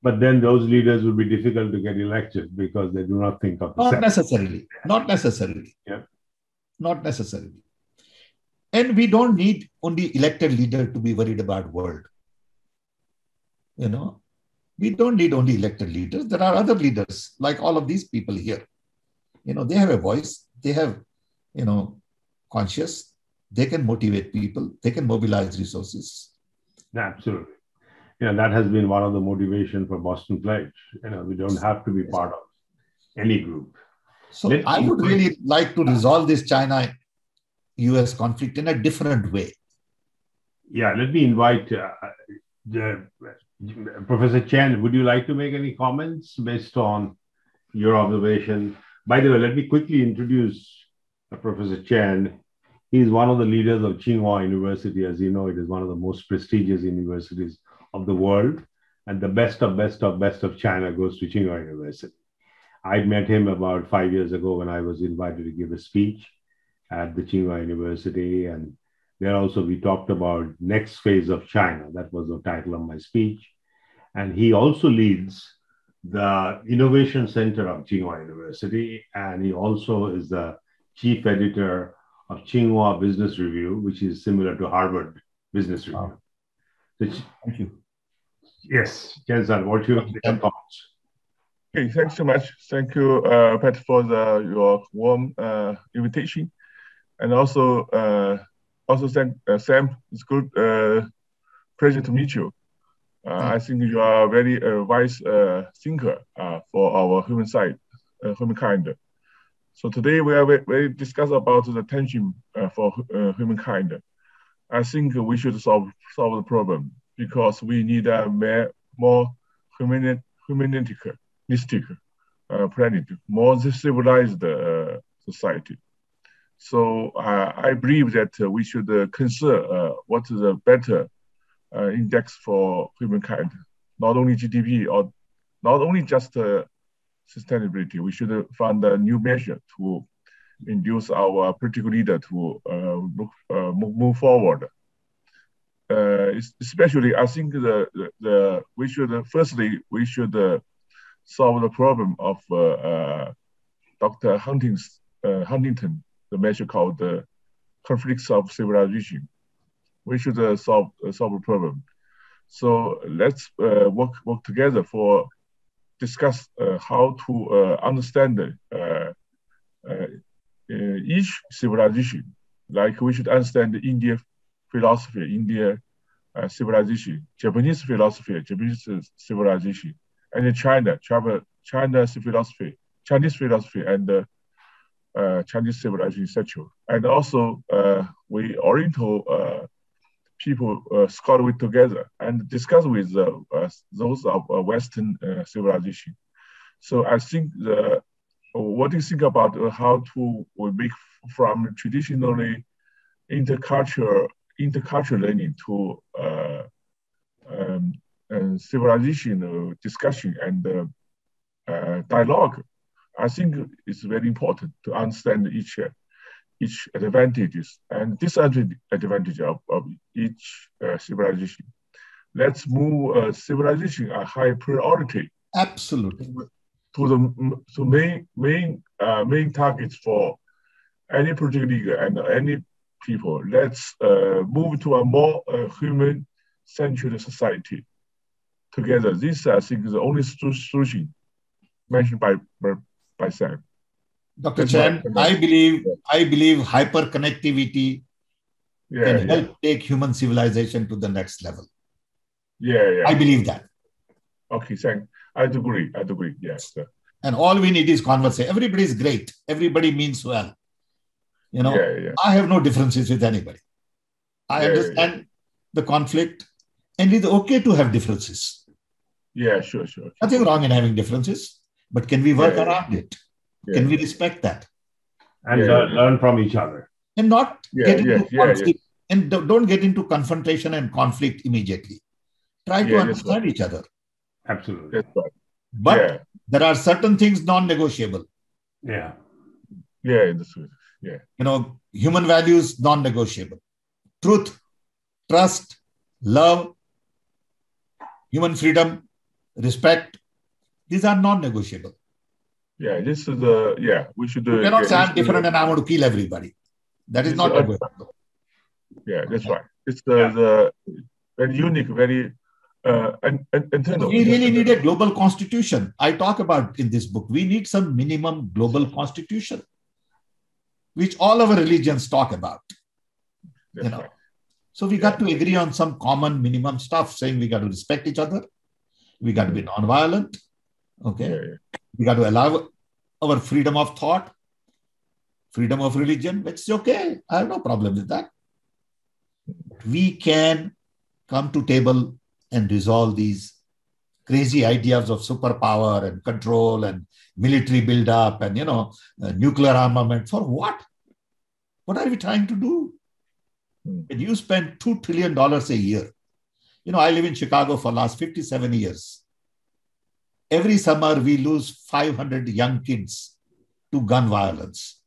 C: But then those leaders will be difficult to get elected because they do not think of the
D: Not necessarily.
C: Yeah.
D: Not necessarily. And we don't need only elected leader to be worried about world. We don't need only elected leaders. There are other leaders, like all of these people here. They have a voice. They have, conscious. They can motivate people. They can mobilize resources.
C: Absolutely. That has been one of the motivation for Boston Pledge. We don't have to be part of any group.
D: So I would really like to resolve this China-US conflict in a different way.
C: Yeah, let me invite Professor Chen. Would you like to make any comments based on your observation? By the way, let me quickly introduce Professor Chen. He's one of the leaders of Tsinghua University. As you know, it is one of the most prestigious universities of the world. And the best of China goes to Tsinghua University. I met him about 5 years ago when I was invited to give a speech at the Tsinghua University. And there also we talked about next phase of China. That was the title of my speech. And he also leads the Innovation Center of Tsinghua University. And he also is the chief editor of Tsinghua Business Review, which is similar to Harvard Business Review.
D: Thank you.
C: Yes, Chen-san, what's your thoughts?
F: Okay, thanks so much. Thank you, Pat, for your warm invitation. And also thank Sam. It's good pleasure to meet you. I think you are a very wise thinker for our humankind. So today we discuss about the tension for humankind. I think we should solve the problem because we need a more humanistic planet, more civilized society. So I believe that we should consider what is a better index for humankind, not only GDP or not only just sustainability. We should find a new measure to induce our political leader to move forward. Especially, I think we should solve the problem of Dr. Huntington, the measure called the conflicts of civilization. We should solve the problem. So let's work together for discuss how to understand each civilization. Like we should understand the Indian philosophy, Indian civilization, Japanese philosophy, Japanese civilization, and China's philosophy, Chinese philosophy, and Chinese civilization, etc. And also, we Oriental people scholar together and discuss with those of Western civilization. So I think what do you think about how to make from traditionally intercultural learning to civilization discussion and dialogue? I think it's very important to understand each advantages and disadvantage of each civilization. Let's move civilization a high priority.
D: Absolutely.
F: To the main targets for any project leader and any people. Let's move to a more human-centered society together. This, I think, is the only solution mentioned by Sam.
D: Dr. Chen, I believe hyperconnectivity can help take human civilization to the next level.
F: Yeah.
D: I believe that.
F: Okay, thanks. I agree. Yes.
D: And all we need is conversation. Everybody is great. Everybody means well. You know, I have no differences with anybody. I understand the conflict, and it's okay to have differences.
F: Yeah, sure.
D: Nothing wrong in having differences, but can we work around it? Can we respect that?
C: And learn from each other.
D: And not get into conflict. And don't get into confrontation and conflict immediately. Try to understand each other.
C: Absolutely.
F: That's right.
D: But there are certain things non-negotiable.
F: Yeah, that's right. Yeah.
D: You know, human values, non-negotiable. Truth, trust, love, human freedom, respect, these are non-negotiable.
F: Yeah, this is we should
D: You cannot say I'm different and I want to kill everybody. That is not negotiable.
F: Yeah, that's right. It's the very unique, very internal.
D: We really need a global constitution. I talk about in this book, we need some minimum global constitution, which all our religions talk about.
F: That's right.
D: So we got to agree on some common minimum stuff, saying we got to respect each other. We got to be non-violent. Okay. We got to allow our freedom of thought, freedom of religion, which is okay. I have no problem with that. we can come to table and resolve these crazy ideas of superpower and control and military buildup and, nuclear armament. For what? What are we trying to do? When you spend $2 trillion a year, I live in Chicago for the last 57 years. Every summer, we lose 500 young kids to gun violence.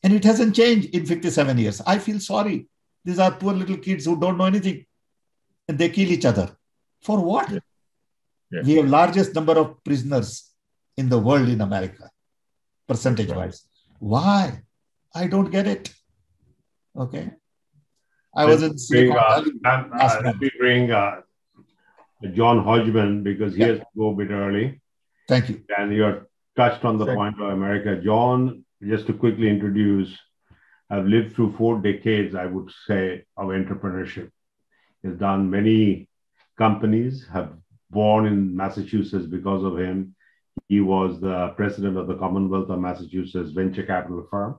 D: And it hasn't changed in 57 years. I feel sorry. These are poor little kids who don't know anything. And they kill each other. For what?
F: Yeah. Yeah.
D: We have largest number of prisoners in the world in America, percentage-wise. Why? I don't get it. Okay. I was in Silicon Valley.
C: Let me bring John Hodgman because he has to go a bit early.
D: Thank you.
C: And you're touched on the point of America. John, just to quickly introduce, I've lived through 4 decades, I would say, of entrepreneurship. He's done many companies, have born in Massachusetts because of him. He was the president of the Commonwealth of Massachusetts venture capital firm.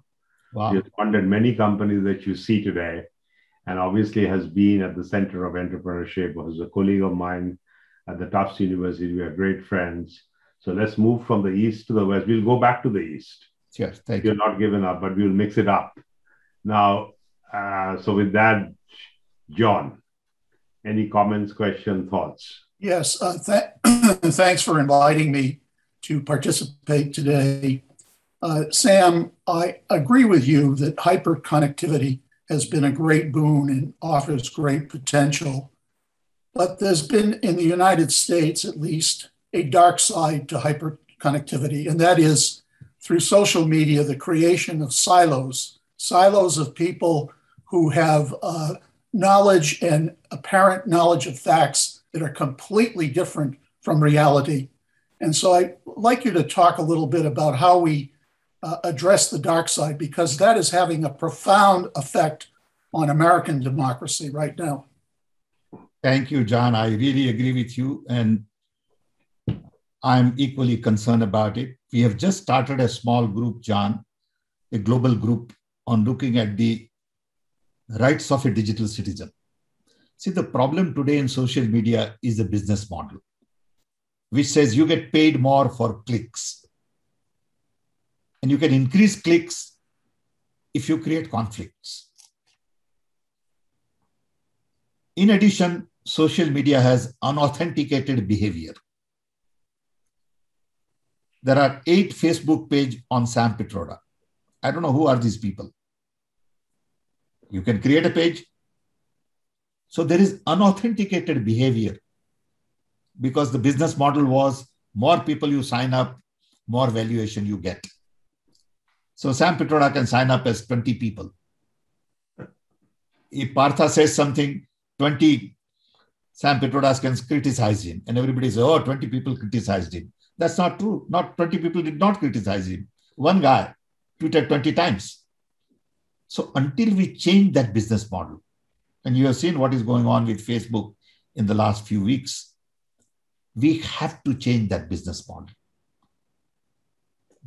D: Wow.
C: He has funded many companies that you see today, and obviously has been at the center of entrepreneurship. Was a colleague of mine at the Tufts University. We are great friends. So let's move from the east to the west. We'll go back to the east.
D: Sure, thank you.
C: You're not giving up, but we'll mix it up. Now, so with that, John, any comments, questions, thoughts?
G: Yes, thanks for inviting me to participate today. Sam, I agree with you that hyperconnectivity has been a great boon and offers great potential. But there's been, in the United States at least, a dark side to hyperconnectivity, and that is through social media, the creation of silos of people who have knowledge and apparent knowledge of facts that are completely different from reality. And so I'd like you to talk a little bit about how we address the dark side, because that is having a profound effect on American democracy right now.
D: Thank you, John. I really agree with you. And I'm equally concerned about it. We have just started a small group, John, a global group on looking at the rights of a digital citizen. See, the problem today in social media is the business model, which says you get paid more for clicks. And you can increase clicks if you create conflicts. In addition, social media has unauthenticated behavior. There are 8 Facebook pages on Sam Pitroda. I don't know who are these people. You can create a page. So there is unauthenticated behavior because the business model was more people you sign up, more valuation you get. So Sam Pitroda can sign up as 20 people. If Partha says something, 20 Sam Pitrodas can criticize him. And everybody says, oh, 20 people criticized him. That's not true. Not 20 people did not criticize him. One guy tweeted 20 times. So until we change that business model, and you have seen what is going on with Facebook in the last few weeks, we have to change that business model.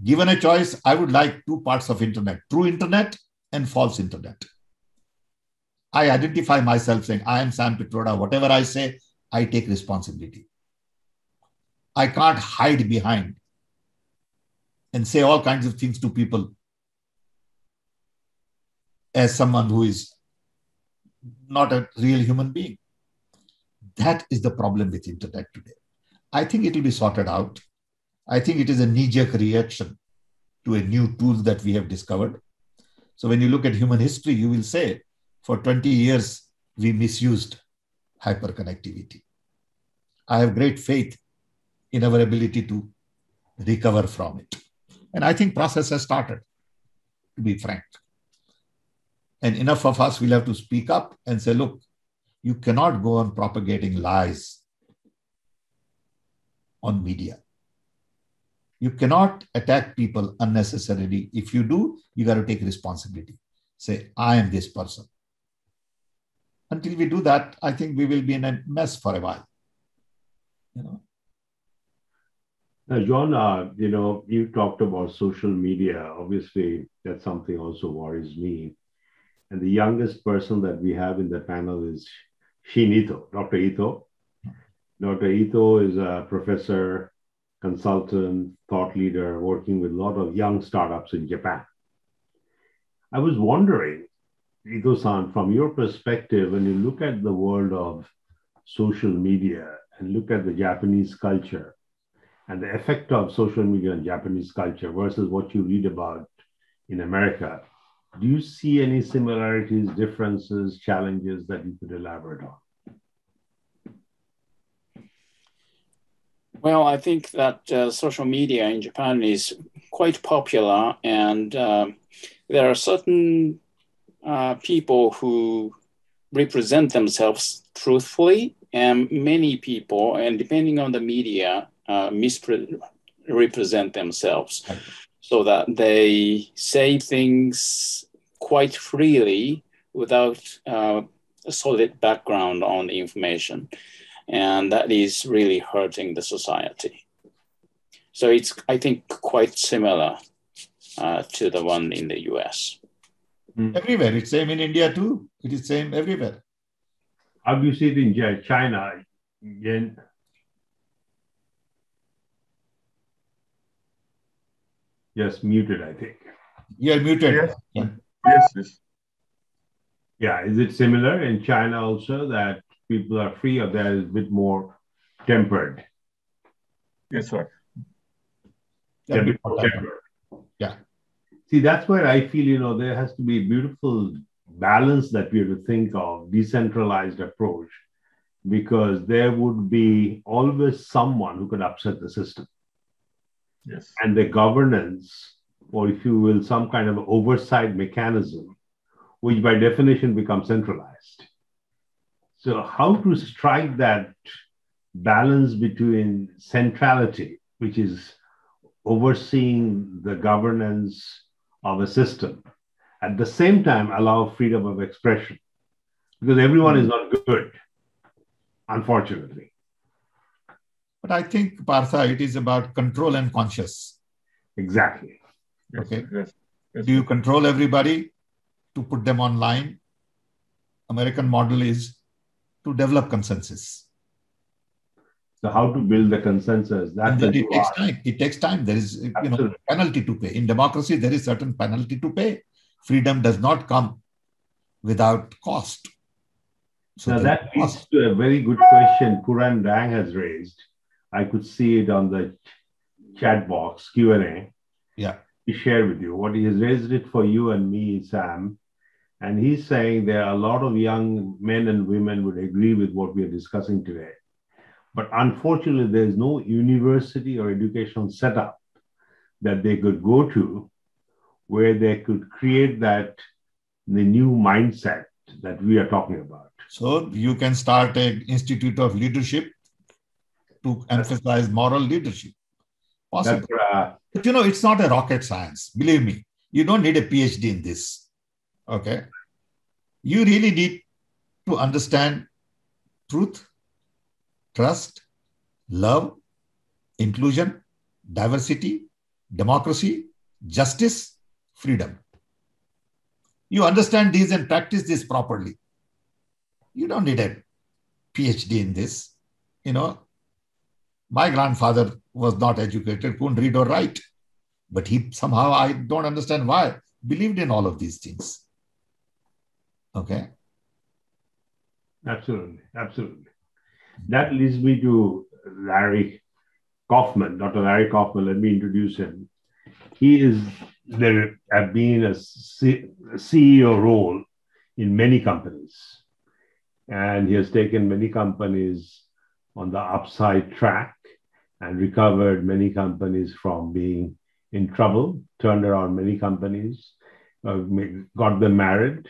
D: Given a choice, I would like 2 parts of internet, true internet and false internet. I identify myself saying, I am Sam Pitroda. Whatever I say, I take responsibility. I can't hide behind and say all kinds of things to people as someone who is not a real human being. That is the problem with internet today. I think it will be sorted out. I think it is a knee-jerk reaction to a new tool that we have discovered. So when you look at human history, you will say, for 20 years, we misused hyperconnectivity. I have great faith in our ability to recover from it. And I think process has started, to be frank. And enough of us will have to speak up and say, look, you cannot go on propagating lies on media. You cannot attack people unnecessarily. If you do, you got to take responsibility. Say, I am this person. Until we do that, I think we will be in a mess for a while.
C: Now, John, you talked about social media. Obviously, that's something also worries me. And the youngest person that we have in the panel is Shin Ito, Dr. Ito. Dr. Ito is a professor, consultant, thought leader, working with a lot of young startups in Japan. I was wondering, Ito-san, from your perspective, when you look at the world of social media and look at the Japanese culture and the effect of social media on Japanese culture versus what you read about in America, do you see any similarities, differences, challenges that you could elaborate on?
H: Well, I think that social media in Japan is quite popular, and there are certain people who represent themselves truthfully, and many people, and depending on the media, misrepresent themselves, so that they say things quite freely without a solid background on the information. And that is really hurting the society. So it's, I think, quite similar to the one in the US.
D: Everywhere. It's same in India too. It is same everywhere.
C: How do you see it in China, Yen? Yes, muted, I think.
D: You are muted.
F: Yes. Yes.
C: Yeah, is it similar in China also that people are free, or they're a bit more tempered?
F: Yes, sir.
C: They're a bit more tempered.
D: Yeah.
C: See, that's where I feel, there has to be a beautiful balance that we have to think of, decentralized approach, because there would be always someone who could upset the system.
F: Yes.
C: And the governance, or if you will, some kind of oversight mechanism, which by definition becomes centralized. So how to strike that balance between centrality, which is overseeing the governance of a system, at the same time allow freedom of expression, because everyone is not good, unfortunately.
D: But I think, Partha, it is about control and conscious.
C: Exactly.
D: Okay.
F: Yes.
D: Do you control everybody to put them online? American model is to develop consensus.
C: So how to build the consensus?
D: And then it takes time. It takes time. There is penalty to pay. In democracy, there is certain penalty to pay. Freedom does not come without cost. So
C: now that leads to a very good question Puran Dang has raised. I could see it on the chat box, Q&A.
D: Yeah.
C: He shared with you. What he has raised it for you and me, Sam. And he's saying there are a lot of young men and women would agree with what we are discussing today. But unfortunately, there is no university or educational setup that they could go to where they could create the new mindset that we are talking about.
D: So you can start an institute of leadership to emphasize moral leadership. Possible. But it's not a rocket science. Believe me, you don't need a PhD in this. Okay. You really need to understand truth, trust, love, inclusion, diversity, democracy, justice, freedom. You understand these and practice this properly. You don't need a PhD in this. My grandfather was not educated, couldn't read or write, but he somehow, I don't understand why, believed in all of these things. Okay.
C: Absolutely. Absolutely. That leads me to Larry Kaufman, Dr. Larry Kaufman. Let me introduce him. There have been a CEO role in many companies, and he has taken many companies on the upside track and recovered many companies from being in trouble, turned around many companies, got them married,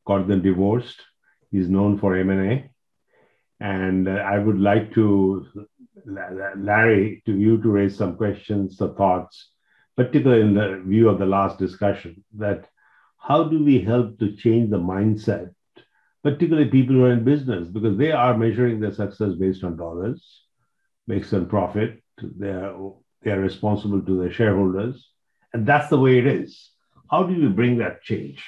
C: got them divorced. He's known for M&A. And I would like to, Larry, you to raise some questions or thoughts, particularly in the view of the last discussion, that how do we help to change the mindset, particularly people who are in business, because they are measuring their success based on dollars, based on profit. They are responsible to their shareholders. And that's the way it is. How do you bring that change?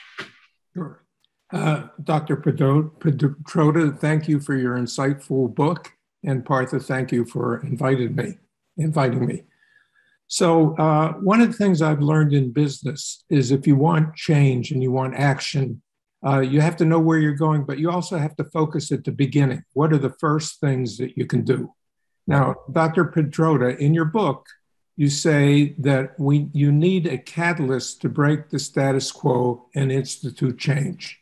G: Sure.
I: Dr. Pitroda, thank you for your insightful book, and Partha, thank you for inviting me. So one of the things I've learned in business is if you want change and you want action, you have to know where you're going, but you also have to focus at the beginning. What are the first things that you can do? Now, Dr. Pitroda, in your book, you say that you need a catalyst to break the status quo and institute change.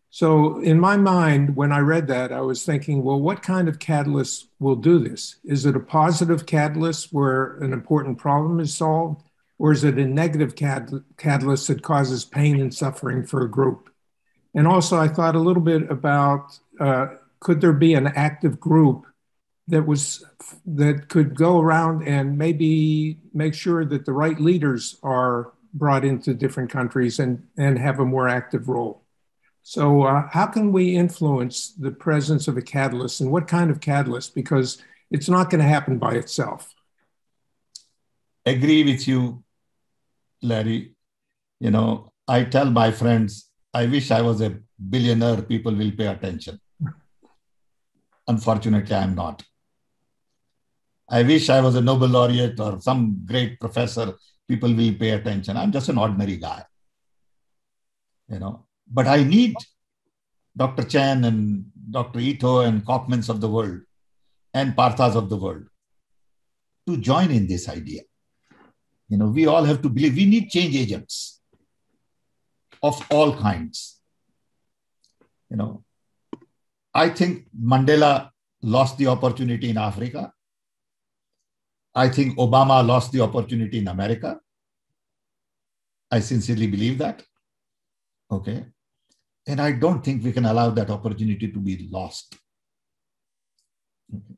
I: So in my mind, when I read that, I was thinking, well, what kind of catalyst will do this? Is it a positive catalyst where an important problem is solved? Or is it a negative catalyst that causes pain and suffering for a group? And also I thought a little bit about, could there be an active group that could go around and maybe make sure that the right leaders are brought into different countries and have a more active role? So how can we influence the presence of a catalyst, and what kind of catalyst? Because it's not going to happen by itself.
D: Agree with you, Larry. You know, I tell my friends, I wish I was a billionaire, people will pay attention. Unfortunately, I'm not. I wish I was a Nobel laureate or some great professor, people will pay attention. I'm just an ordinary guy, you know. But I need Dr. Chen and Dr. Ito and Kaufmans of the world and Parthas of the world to join in this idea. You know, we all have to believe we need change agents of all kinds. You know, I think Mandela lost the opportunity in Africa. I think Obama lost the opportunity in America. I sincerely believe that. Okay. And I don't think we can allow that opportunity to be lost. Okay.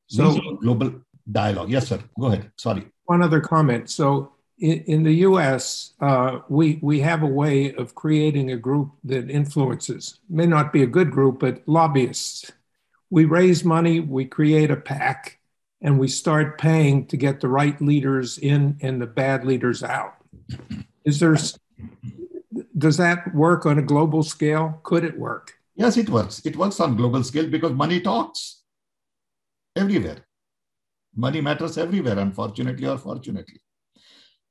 D: So global dialogue. Yes, sir. Go ahead. Sorry.
I: One other comment. So in the US, we have a way of creating a group that influences. May not be a good group, but lobbyists. We raise money, we create a PAC, and we start paying to get the right leaders in and the bad leaders out. Does that work on a global scale? Could it work?
D: Yes, it works. It works on global scale because money talks everywhere. Money matters everywhere, unfortunately or fortunately.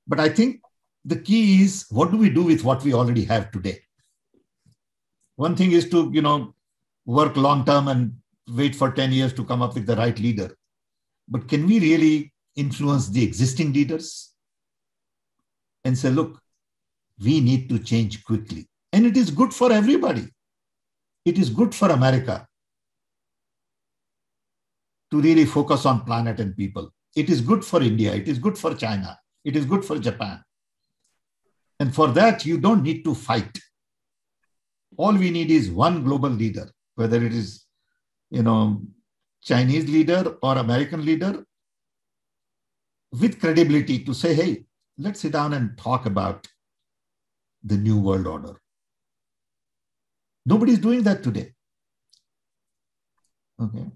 D: But I think the key is, what do we do with what we already have today? One thing is to, you know, work long term and wait for 10 years to come up with the right leader. But can we really influence the existing leaders and say, look, we need to change quickly. And it is good for everybody. It is good for America to really focus on planet and people. It is good for India. It is good for China. It is good for Japan. And for that, you don't need to fight. All we need is one global leader, whether it is, you know, Chinese leader or American leader, with credibility to say, hey, let's sit down and talk about the new world order. Nobody's doing that today. Okay.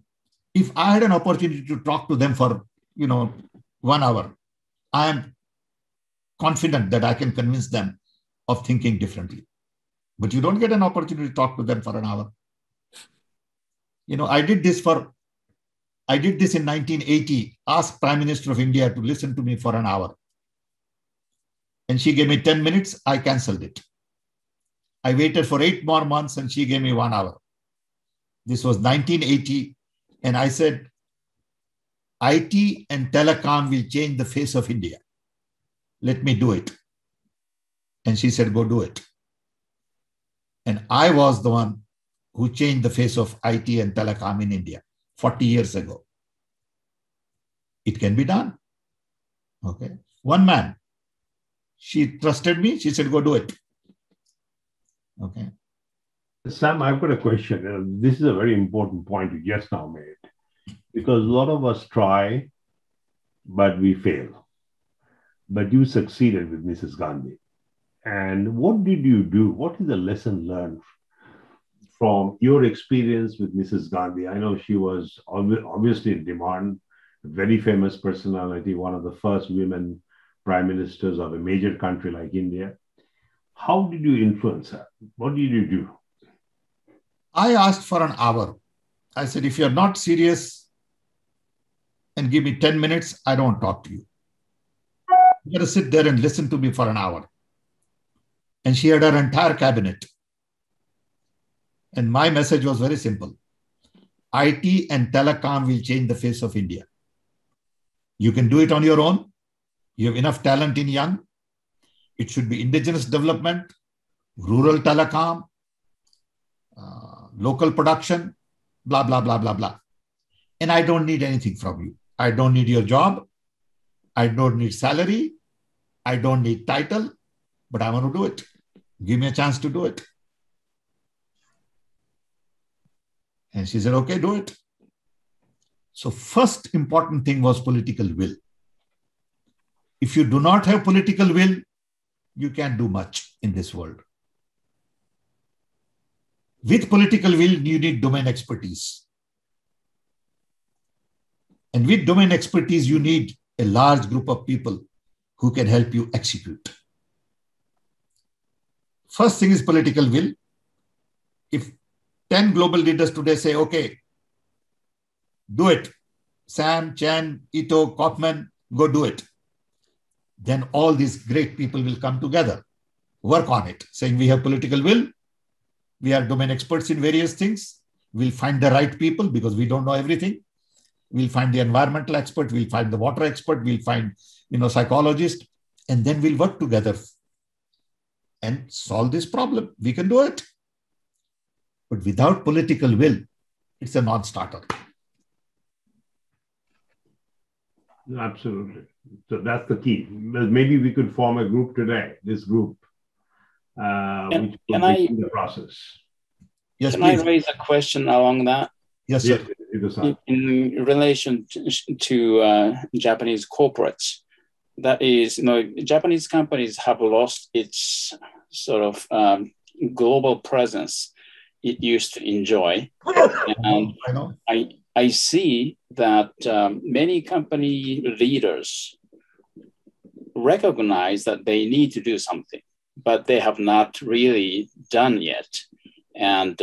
D: If I had an opportunity to talk to them for, you know, 1 hour, I am confident that I can convince them of thinking differently. But you don't get an opportunity to talk to them for an hour. You know, I did this in 1980, asked Prime Minister of India to listen to me for an hour. And she gave me 10 minutes, I canceled it. I waited for 8 more months and she gave me 1 hour. This was 1980. And I said, IT and telecom will change the face of India. Let me do it. And she said, go do it. And I was the one who changed the face of IT and telecom in India 40 years ago. It can be done. Okay. One man. She trusted me. She said, go do it. Okay.
C: Sam, I've got a question. This is a very important point you just now made, because a lot of us try, but we fail. But you succeeded with Mrs. Gandhi. And what did you do? What is the lesson learned from your experience with Mrs. Gandhi? I know she was obviously in demand, a very famous personality, one of the first women prime ministers of a major country like India. How did you influence her? What did you do?
D: I asked for an hour. I said, if you're not serious and give me 10 minutes, I don't talk to you. You got to sit there and listen to me for an hour. And she had her entire cabinet. And my message was very simple. IT and telecom will change the face of India. You can do it on your own. You have enough talent in young. It should be indigenous development, rural telecom, local production, blah, blah, blah, blah, blah. And I don't need anything from you. I don't need your job. I don't need salary. I don't need title, but I want to do it. Give me a chance to do it. And she said, okay, do it. So first important thing was political will. If you do not have political will, you can't do much in this world. With political will, you need domain expertise. And with domain expertise, you need a large group of people who can help you execute. First thing is political will. If 10 global leaders today say, okay, do it. Sam, Chen, Ito, Kaufman, go do it. Then all these great people will come together, work on it, saying we have political will. We are domain experts in various things. We'll find the right people because we don't know everything. We'll find the environmental expert. We'll find the water expert. We'll find, psychologist. And then we'll work together and solve this problem. We can do it. But without political will, it's a non-starter.
C: Absolutely. So that's the key. Maybe we could form a group today, this group, which will begin the process.
D: Yes,
H: can
D: please.
H: I raise a question along that?
D: Yes, sir.
H: In relation to Japanese corporates, that is, Japanese companies have lost its sort of global presence it used to enjoy. And
D: I know.
H: I see that many company leaders recognize that they need to do something, but they have not really done yet. And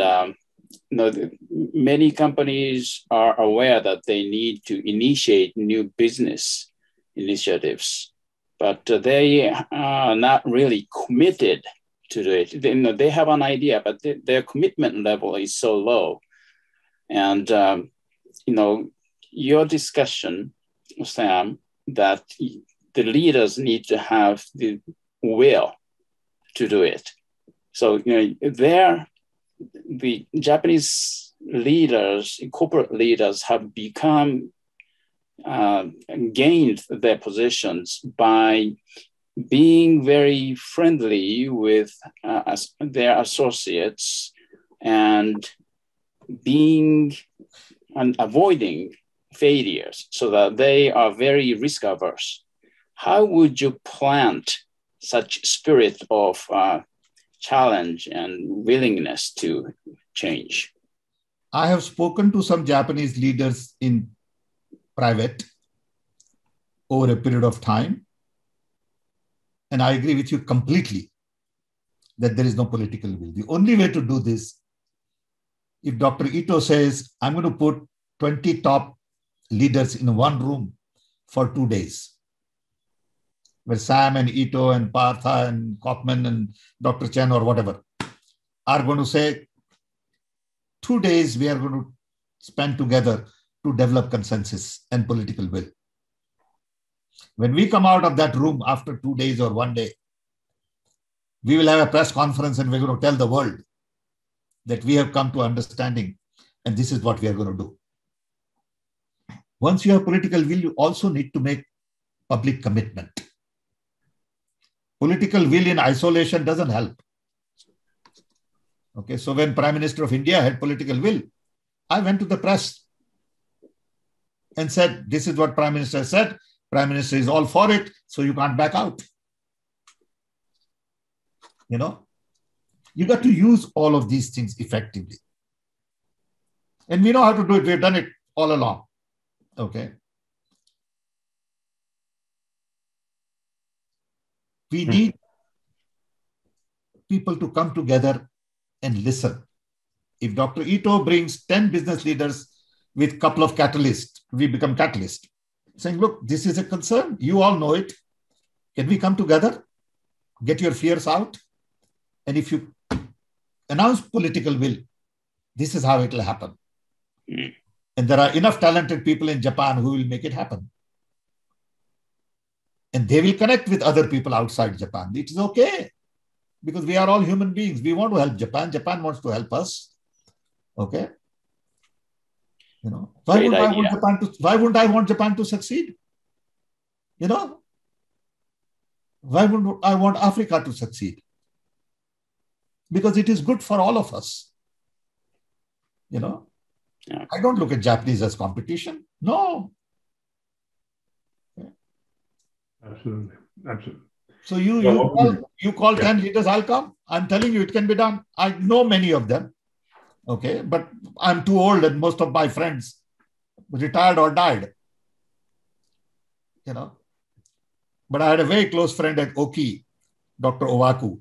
H: many companies are aware that they need to initiate new business initiatives, but they are not really committed to do it. They have an idea, but their commitment level is so low. And your discussion, Sam, that the leaders need to have the will to do it. So, the Japanese leaders, corporate leaders have become, gained their positions by being very friendly with their associates and avoiding failures, so that they are very risk averse. How would you plant such spirit of challenge and willingness to change?
D: I have spoken to some Japanese leaders in private over a period of time, and I agree with you completely that there is no political will. The only way to do this, if Dr. Ito says, I'm going to put 20 top leaders in one room for 2 days, where Sam and Ito and Partha and Kaufman and Dr. Chen or whatever are going to say, 2 days we are going to spend together to develop consensus and political will. When we come out of that room after 2 days or 1 day, we will have a press conference and we're going to tell the world that we have come to understanding and this is what we are going to do. Once you have political will, you also need to make public commitment. Political will in isolation doesn't help. Okay, so when Prime Minister of India had political will, I went to the press and said, this is what Prime Minister said. Prime Minister is all for it, so you can't back out. You got to use all of these things effectively. And we know how to do it. We've done it all along. Okay. We need people to come together and listen. If Dr. Ito brings 10 business leaders with a couple of catalysts, we become catalysts, saying, look, this is a concern. You all know it. Can we come together? Get your fears out. And if you announce political will, this is how it will happen. And there are enough talented people in Japan who will make it happen. And they will connect with other people outside Japan. It is okay, because we are all human beings. We want to help Japan. Japan wants to help us. Okay. You know, why wouldn't I want Japan to succeed? You know, why wouldn't I want Africa to succeed? Because it is good for all of us. You know,
H: yeah.
D: I don't look at Japanese as competition. No.
C: Absolutely. Absolutely.
D: So you call 10 leaders, I'll come. I'm telling you, it can be done. I know many of them. Okay. But I'm too old and most of my friends retired or died. You know. But I had a very close friend at Oki, Dr. Owaku.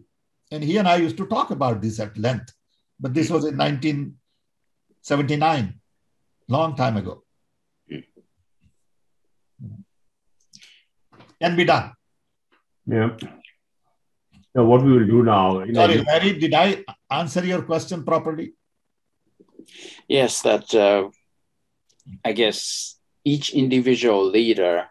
D: And he and I used to talk about this at length. But this was in 1979, long time ago. Can be done.
C: Yeah. Now, what we will do now...
D: Sorry, Larry, did I answer your question properly?
H: Yes, that I guess each individual leader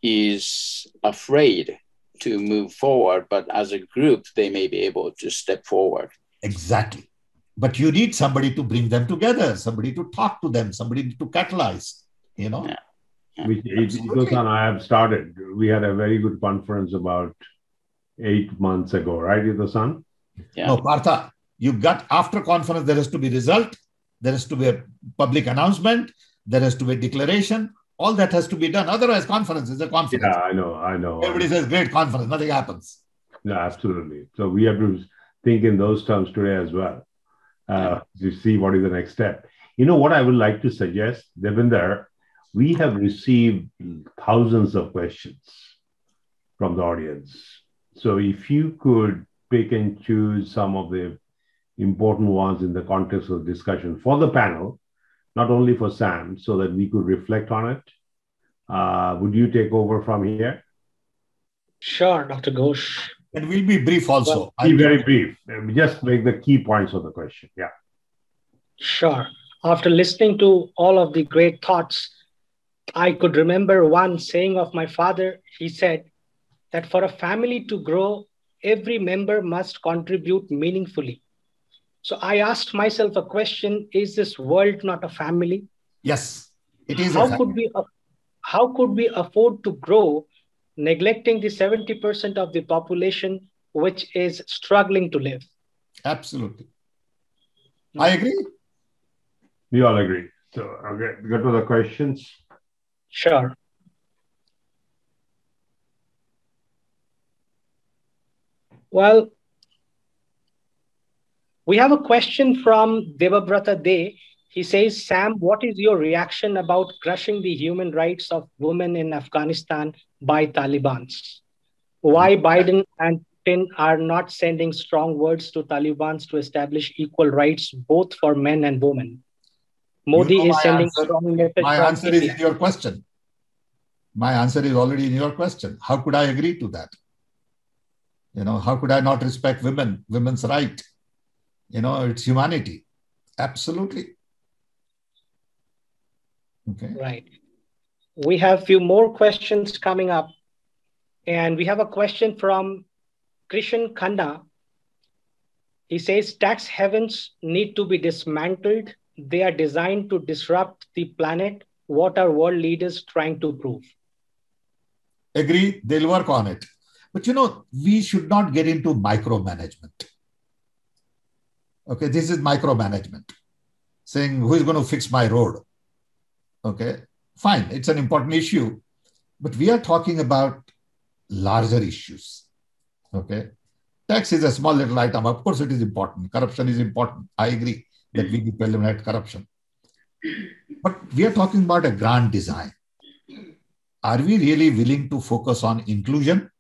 H: is afraid to move forward, but as a group, they may be able to step forward.
D: Exactly. But you need somebody to bring them together, somebody to talk to them, somebody to catalyze, you know.
H: Yeah.
C: Which Ito-san and I have started. We had a very good conference about 8 months ago, right, Ito-san?
H: Yeah.
D: No, Partha, you got after conference, there has to be result, there has to be a public announcement, there has to be a declaration. All that has to be done. Otherwise, conference is a conference.
C: Yeah, I know.
D: Everybody says, great conference, nothing happens.
C: No, absolutely. So we have to think in those terms today as well, to see what is the next step. You know what I would like to suggest, Devinder? We have received thousands of questions from the audience. So if you could pick and choose some of the important ones in the context of discussion for the panel, not only for Sam, so that we could reflect on it. Would you take over from here?
B: Sure, Dr. Ghosh.
D: And we'll be brief also.
C: Be very brief. Just make the key points of the question. Yeah.
B: Sure. After listening to all of the great thoughts, I could remember one saying of my father. He said that for a family to grow, every member must contribute meaningfully. So I asked myself a question, is this world not a family?
D: Yes, it is
B: how could we afford to grow neglecting the 70% of the population which is struggling to live?
D: Absolutely. I agree.
C: We all agree. So okay, go to the questions.
B: Sure. Well, we have a question from Devabrata De. He says, Sam, what is your reaction about crushing the human rights of women in Afghanistan by Talibans? Why Biden and Putin are not sending strong words to Talibans to establish equal rights both for men and women? Modi is sending strong message.
D: My answer is in your question. My answer is already in your question. How could I agree to that? You know, how could I not respect women's right? You know, it's humanity. Absolutely. Okay.
B: Right. We have a few more questions coming up. And we have a question from Krishan Khanna. He says, tax havens need to be dismantled. They are designed to disrupt the planet. What are world leaders trying to prove?
D: Agree, they'll work on it. But you know, we should not get into micromanagement. Okay, this is micromanagement. Saying, who is going to fix my road? Okay, fine, it's an important issue. But we are talking about larger issues. Okay, tax is a small little item. Of course, it is important. Corruption is important. I agree that we need to eliminate corruption. But we are talking about a grand design. Are we really willing to focus on inclusion,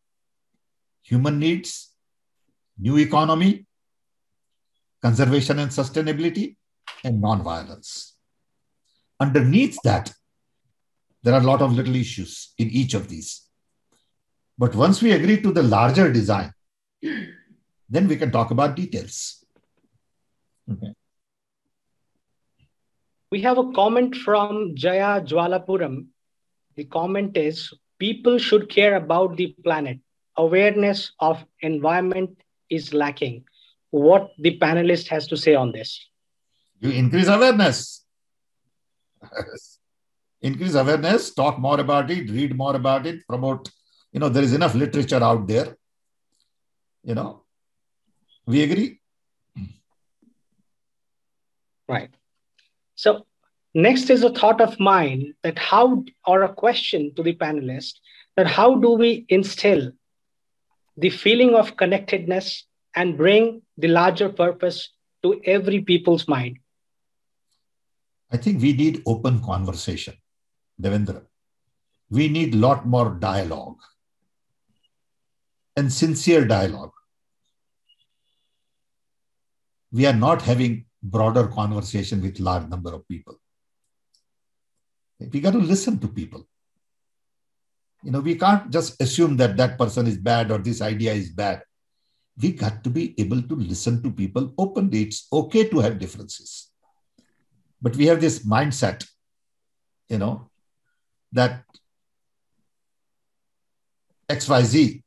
D: human needs, new economy, conservation and sustainability, and non-violence. Underneath that, there are a lot of little issues in each of these. But once we agree to the larger design, then we can talk about details. Okay.
B: We have a comment from Jaya Jwalapuram. The comment is, people should care about the planet. Awareness of environment is lacking. What the panelist has to say on this?
D: You increase awareness. Increase awareness, talk more about it, read more about it, promote. There is enough literature out there. We agree.
B: Right. So next is a thought of mine that or a question to the panelist, that how do we instill the feeling of connectedness and bring the larger purpose to every people's mind?
D: I think we need open conversation, Devendra. We need a lot more dialogue and sincere dialogue. We are not having broader conversation with large number of people. We got to listen to people. We can't just assume that that person is bad or this idea is bad. We got to be able to listen to people openly. It's okay to have differences. But we have this mindset, that XYZ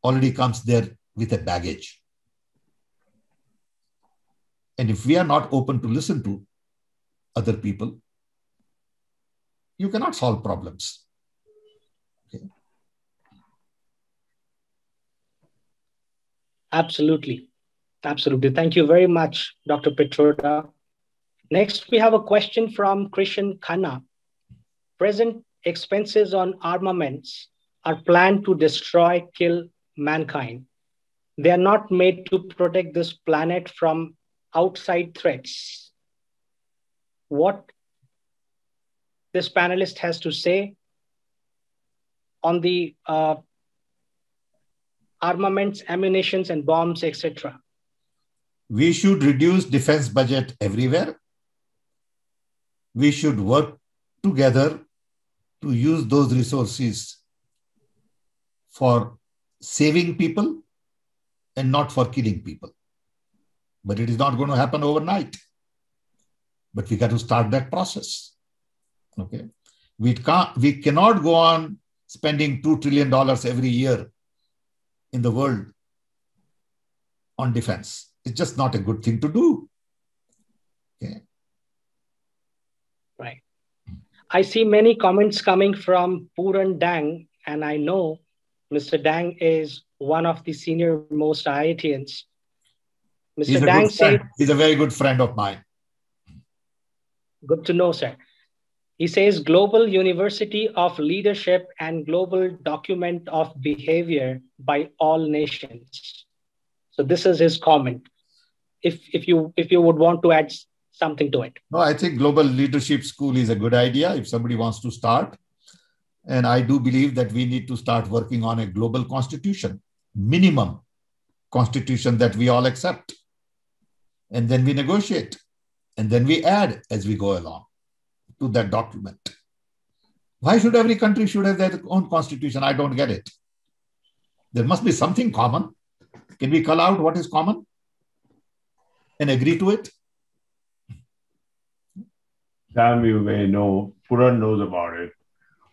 D: already comes there with a baggage. And if we are not open to listen to other people, you cannot solve problems. Okay.
B: Absolutely. Absolutely. Thank you very much, Dr. Pitroda. Next, we have a question from Krishan Khanna. Present expenses on armaments are planned to destroy, kill mankind. They are not made to protect this planet from outside threats. What this panelist has to say on the armaments, ammunitions, and bombs, etc.
D: We should reduce defense budget everywhere. We should work together to use those resources for saving people and not for killing people. But it is not going to happen overnight. But we got to start that process. Okay. We cannot go on spending $2 trillion every year in the world on defense. It's just not a good thing to do. Okay.
B: Right. I see many comments coming from Puran Dang, and I know Mr. Dang is one of the senior most IITians. Mr. Dang says,
D: he's a very good friend of mine.
B: Good to know, sir. He says, global university of leadership and global document of behavior by all nations. So this is his comment. If you would want to add something to it.
D: No, I think global leadership school is a good idea if somebody wants to start. And I do believe that we need to start working on a global constitution, minimum constitution that we all accept. And then we negotiate. And then we add as we go along to that document. Why should every country should have their own constitution? I don't get it. There must be something common. Can we call out what is common and agree to it?
C: Sam, you may know, Puran knows about it.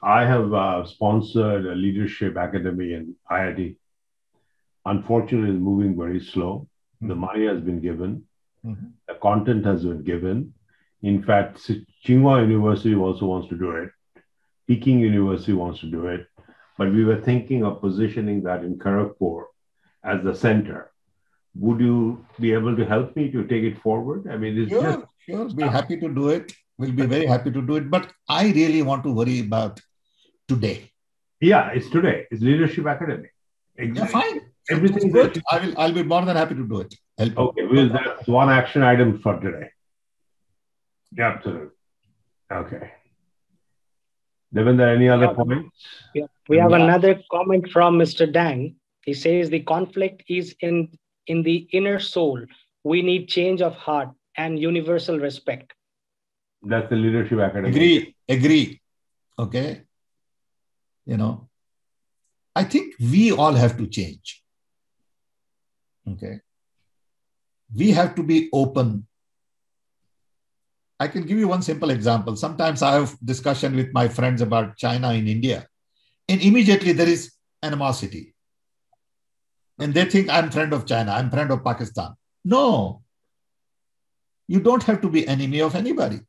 C: I have sponsored a leadership academy in IIT. Unfortunately, it's moving very slow. The money has been given. The content has been given. In fact, Tsinghua University also wants to do it. Peking University wants to do it. But we were thinking of positioning that in Kharagpur as the center. Would you be able to help me to take it forward? I mean, it's
D: Sure. Be happy to do it. We'll be very happy to do it. But I really want to worry about today.
C: Yeah, it's today. It's Leadership Academy.
D: Exactly. Yeah, fine.
C: Everything
D: good. I'll be more than happy to do it.
C: Okay, well, that's one action item for today. Yeah, absolutely. Okay. Devendra, any other points?
B: Yeah. We have another comment from Mr. Dang. He says the conflict is in in the inner soul, we need change of heart and universal respect.
C: That's the leadership academy.
D: Agree. Okay. I think we all have to change. Okay. We have to be open. I can give you one simple example. Sometimes I have discussion with my friends about China in India, and immediately there is animosity. And they think I'm friend of China, I'm friend of Pakistan. No, you don't have to be enemy of anybody.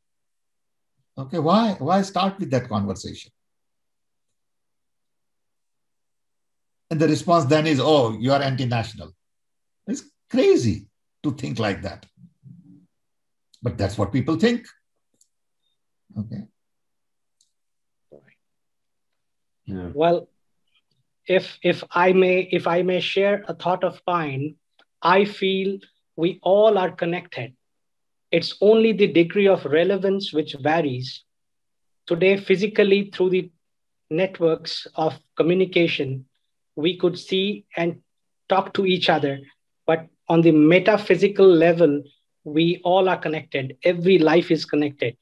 D: Okay, why start with that conversation? And the response then is, oh, you are anti-national. It's crazy to think like that. But that's what people think. Okay.
C: Yeah.
B: Well, if I may share a thought of mine, I feel we all are connected. It's only the degree of relevance which varies. Today, physically through the networks of communication, we could see and talk to each other. But on the metaphysical level, we all are connected. Every life is connected.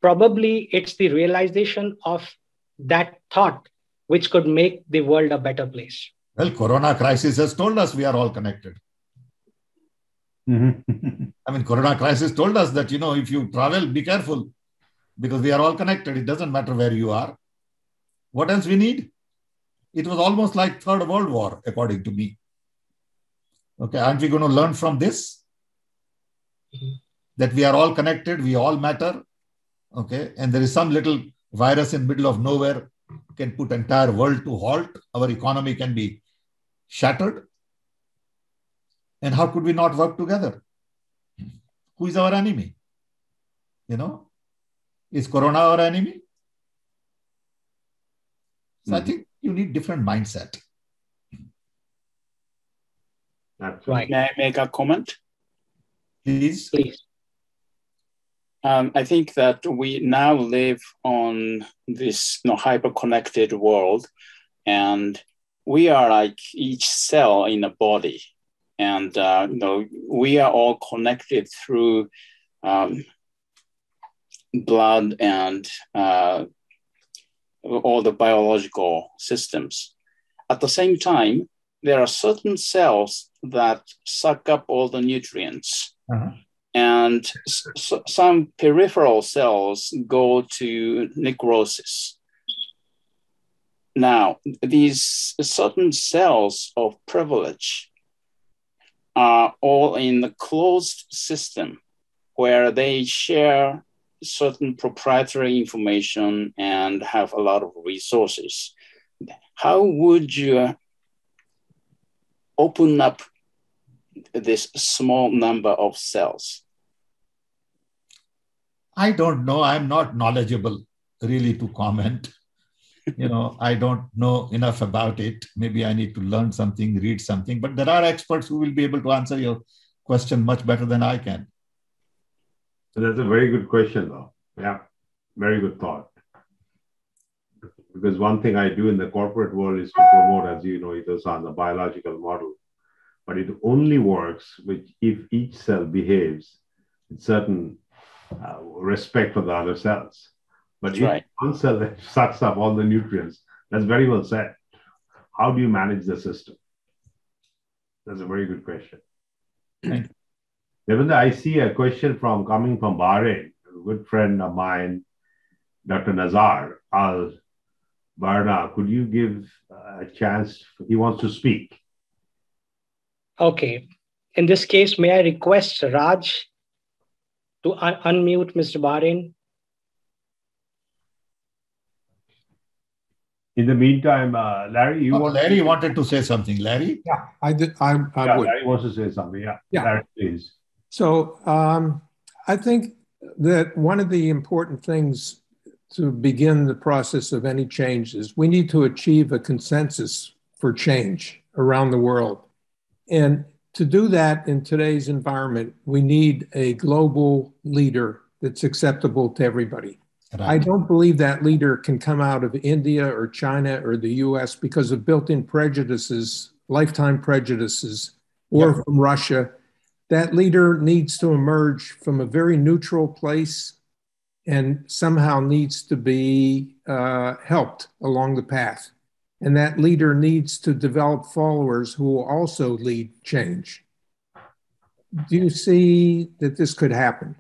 B: Probably it's the realization of that thought which could make the world a better place.
D: Well, Corona crisis has told us we are all connected. I mean, Corona crisis told us that, if you travel, be careful because we are all connected. It doesn't matter where you are. What else we need? It was almost like Third World War, according to me. Okay, aren't we going to learn from this? That we are all connected, we all matter. Okay, and there is some little virus in middle of nowhere can put entire world to halt. Our economy can be shattered. And how could we not work together? Who is our enemy? Is Corona our enemy? So I think you need different mindset.
C: That's
B: right.
H: May I make a comment?
D: Please.
H: I think that we now live on this hyper-connected world, and we are like each cell in a body. And we are all connected through blood and all the biological systems. At the same time, there are certain cells that suck up all the nutrients. And some peripheral cells go to necrosis. Now, these certain cells of privilege are all in the closed system where they share certain proprietary information and have a lot of resources. How would you open up this small number of cells?
D: I don't know. I'm not knowledgeable really to comment. I don't know enough about it. Maybe I need to learn something, read something, but there are experts who will be able to answer your question much better than I can.
C: So that's a very good question, though. Yeah, very good thought. Because one thing I do in the corporate world is to promote, as you know, it is on the biological model. But it only works if each cell behaves with certain respect for the other cells. But if one cell that sucks up all the nutrients, that's very well said. How do you manage the system? That's a very good question. Devendra, I see a question coming from Bahrain. A good friend of mine, Dr. Nazar Al-Barna. Could you give a chance? He wants to speak.
B: Okay. In this case, may I request Raj to unmute Mr. Bahrain?
C: In the meantime, Larry,
D: Larry wanted to say something. Larry?
I: Yeah, I did. I would.
C: Larry wants to say something. Yeah. Larry, please.
I: So I think that one of the important things to begin the process of any change is we need to achieve a consensus for change around the world. And to do that in today's environment, we need a global leader that's acceptable to everybody. Right. I don't believe that leader can come out of India or China or the US because of built-in prejudices, lifetime prejudices or from Russia, that leader needs to emerge from a very neutral place and somehow needs to be helped along the path. And that leader needs to develop followers who will also lead change. Do you see that this could happen?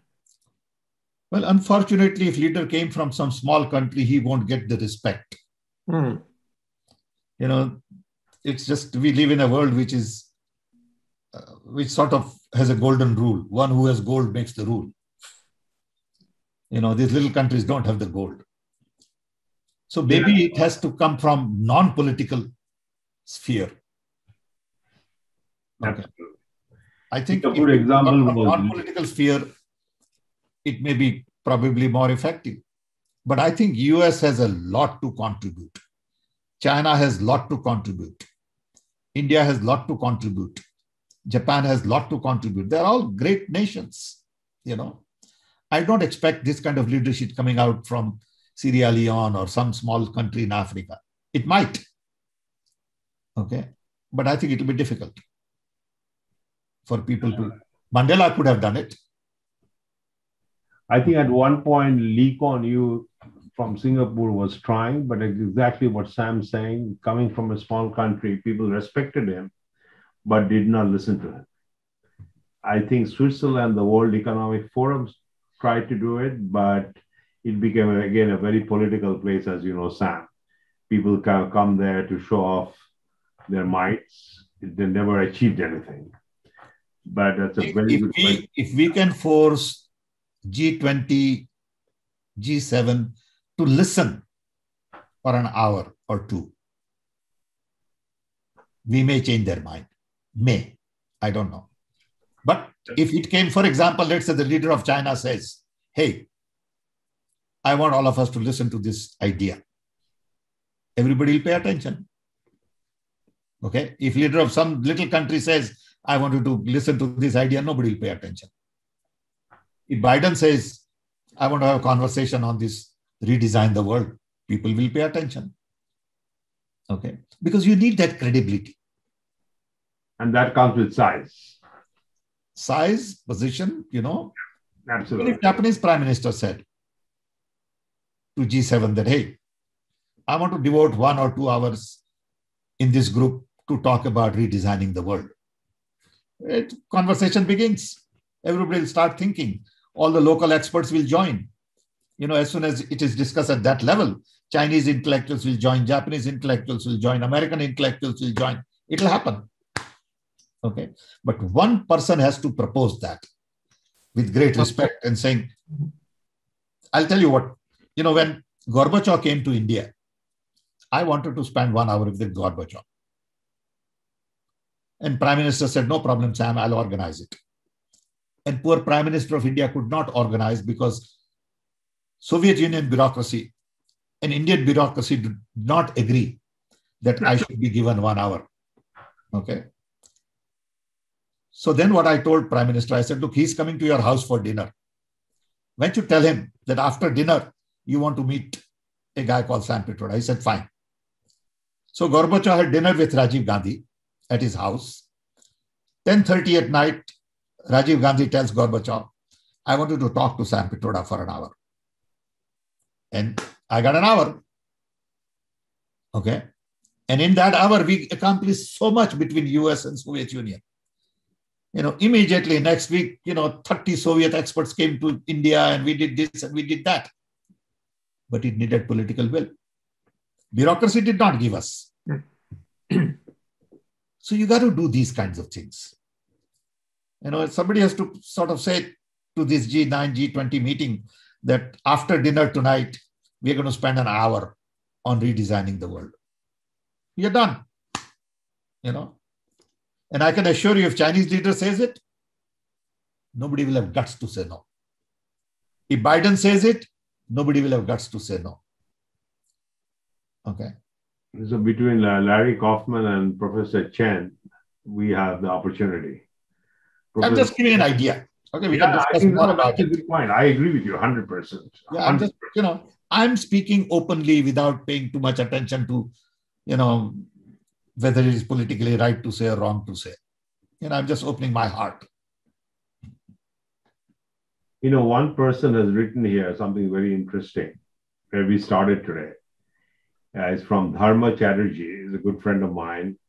D: Well, unfortunately, if leader came from some small country, he won't get the respect. You know, it's just, we live in a world which is, which sort of has a golden rule. One who has gold makes the rule. You know, these little countries don't have the gold. So maybe it has to come from non-political sphere. Okay. I think
C: a good example was
D: non-political sphere, it may be probably more effective. But I think US has a lot to contribute. China has a lot to contribute. India has a lot to contribute. Japan has a lot to contribute. They're all great nations, you know. I don't expect this kind of leadership coming out from Sierra Leone or some small country in Africa. It might, okay? But I think it will be difficult for people to... Mandela could have done it.
C: I think at one point, Lee Kuan Yew from Singapore was trying, but exactly what Sam's saying, coming from a small country, people respected him, but did not listen to him. I think Switzerland, the World Economic Forum, tried to do it, but it became, again, a very political place, as you know, Sam. People come there to show off their mights. They never achieved anything. But that's a very good point.
D: If we can force G20, G7 to listen for an hour or two, we may change their mind. May. I don't know. But if it came, for example, let's say the leader of China says, hey, I want all of us to listen to this idea. Everybody will pay attention. Okay? If leader of some little country says, I want you to listen to this idea, nobody will pay attention. If Biden says, I want to have a conversation on this, redesign the world, people will pay attention. Okay? Because you need that credibility.
C: And that comes with size.
D: Size, position, you know.
C: Absolutely.
D: If Japanese Prime Minister said to G7 that, hey, I want to devote 1 or 2 hours in this group to talk about redesigning the world. Conversation begins. Everybody will start thinking. All the local experts will join. You know, as soon as it is discussed at that level, Chinese intellectuals will join, Japanese intellectuals will join, American intellectuals will join. It will happen. Okay. But one person has to propose that with great respect and saying, I'll tell you what, you know, when Gorbachev came to India, I wanted to spend 1 hour with Gorbachev. And Prime Minister said, no problem, Sam, I'll organize it. And poor Prime Minister of India could not organize because Soviet Union bureaucracy and Indian bureaucracy did not agree that I should be given 1 hour. Okay. So then what I told Prime Minister, I said, look, he's coming to your house for dinner. Why don't you tell him that after dinner, you want to meet a guy called Sam Pitroda? He said, fine. So Gorbachev had dinner with Rajiv Gandhi at his house. 10:30 at night, Rajiv Gandhi tells Gorbachev, I wanted to talk to Sam Pitroda for an hour. And I got an hour. Okay. And in that hour, we accomplished so much between US and Soviet Union. You know, immediately next week, you know, 30 Soviet experts came to India and we did this and we did that. But it needed political will. Bureaucracy did not give us. So you got to do these kinds of things. You know, somebody has to sort of say to this G9, G20 meeting that after dinner tonight, we're going to spend an hour on redesigning the world. You're done. You know, and I can assure you, if Chinese leader says it, nobody will have guts to say no. If Biden says it, nobody will have guts to say no. Okay.
C: So between Larry Kaufman and Professor Chen, we have the opportunity.
D: I'm just giving an idea. Okay, we can discuss more about it.
C: That's a good point. I agree with you 100%.
D: Yeah, I'm just, you know, I'm speaking openly without paying too much attention to, you know, whether it is politically right to say or wrong to say. I'm just opening my heart.
C: One person has written here something very interesting where we started today. It's from Dharma Chatterjee, he's a good friend of mine.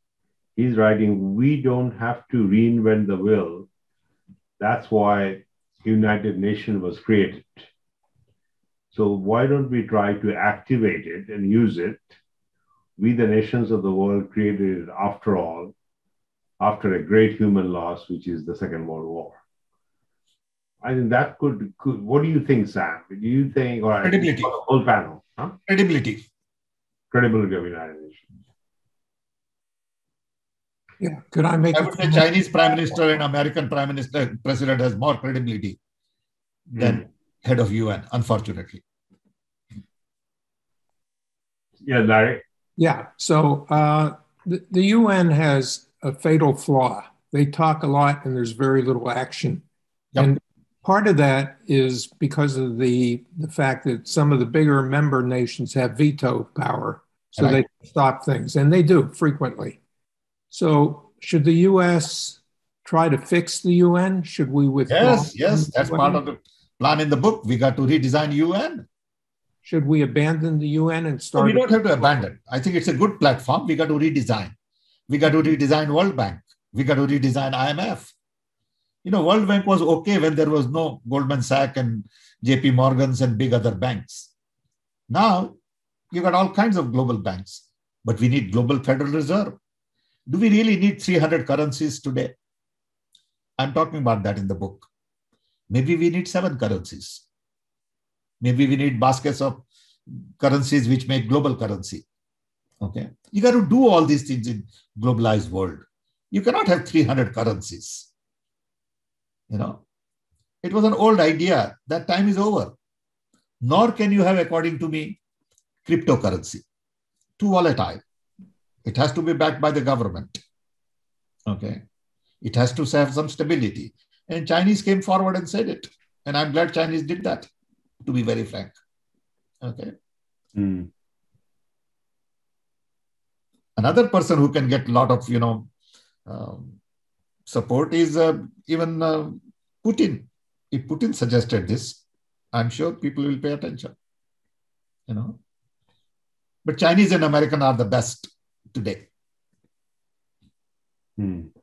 C: He's writing, we don't have to reinvent the wheel. That's why United Nations was created. So why don't we try to activate it and use it? We, the nations of the world, created it after all, after a great human loss, which is the Second World War. I think that could what do you think, Sam? Do you think, or
D: Credibility.
C: The whole panel? Huh?
D: Credibility.
C: Credibility of United Nations.
I: Yeah, could I make?
D: I would say Chinese Prime Minister and American President has more credibility than head of UN, unfortunately.
C: Yeah, Larry.
I: Yeah, so the UN has a fatal flaw. They talk a lot and there's very little action.
D: Yep.
I: And part of that is because of the fact that some of the bigger member nations have veto power, so
D: Right.
I: they stop things, and they do frequently. So should the US try to fix the UN? Should we withdraw?
D: Yes, that's part of the plan in the book. We got to redesign UN.
I: Should we abandon the UN and
D: So
I: start?
D: we don't have to abandon. I think it's a good platform. We got to redesign. We got to redesign World Bank. We got to redesign IMF. World Bank was okay when there was no Goldman Sachs and JP Morgans and big other banks. Now, you got all kinds of global banks, but we need global Federal Reserve. Do we really need 300 currencies today? I'm talking about that in the book. Maybe we need 7 currencies. Maybe we need baskets of currencies which make global currency. Okay. You got to do all these things in globalized world. You cannot have 300 currencies. It was an old idea. That time is over. Nor can you have, according to me, cryptocurrency. Too volatile. It has to be backed by the government. Okay. It has to have some stability. And Chinese came forward and said it. And I'm glad Chinese did that, to be very frank. Okay. Another person who can get a lot of, support is even Putin. If Putin suggested this, I'm sure people will pay attention. But Chinese and American are the best today.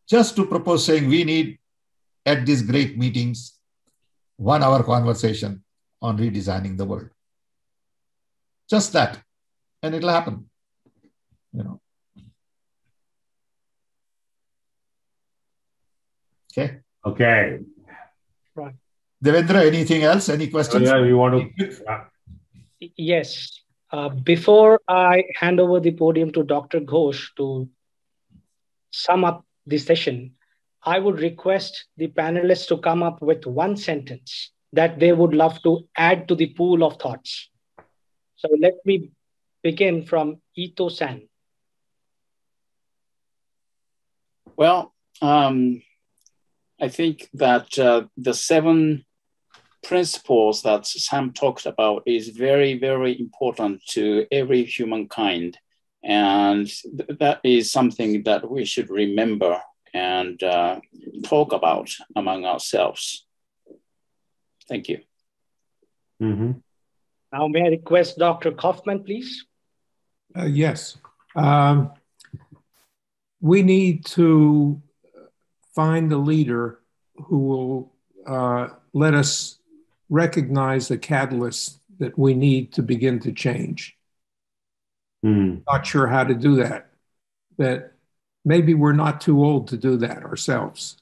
D: Just to propose saying we need at these great meetings 1 hour conversation on redesigning the world. Just that, and it'll happen.
C: Okay.
B: Right.
D: Devendra, anything else? Any questions?
C: Yeah, you want to?
B: Yes. Before I hand over the podium to Dr. Ghosh to sum up the session, I would request the panelists to come up with one sentence that they would love to add to the pool of thoughts. So let me begin from Ito-san.
H: Well, I think that the 7 principles that Sam talked about is very, very important to every humankind. And that is something that we should remember and talk about among ourselves. Thank you.
B: Now, may I request Dr. Kaufman, please?
I: Yes. We need to find a leader who will let us recognize the catalyst that we need to begin to change. Not sure how to do that, but maybe we're not too old to do that ourselves.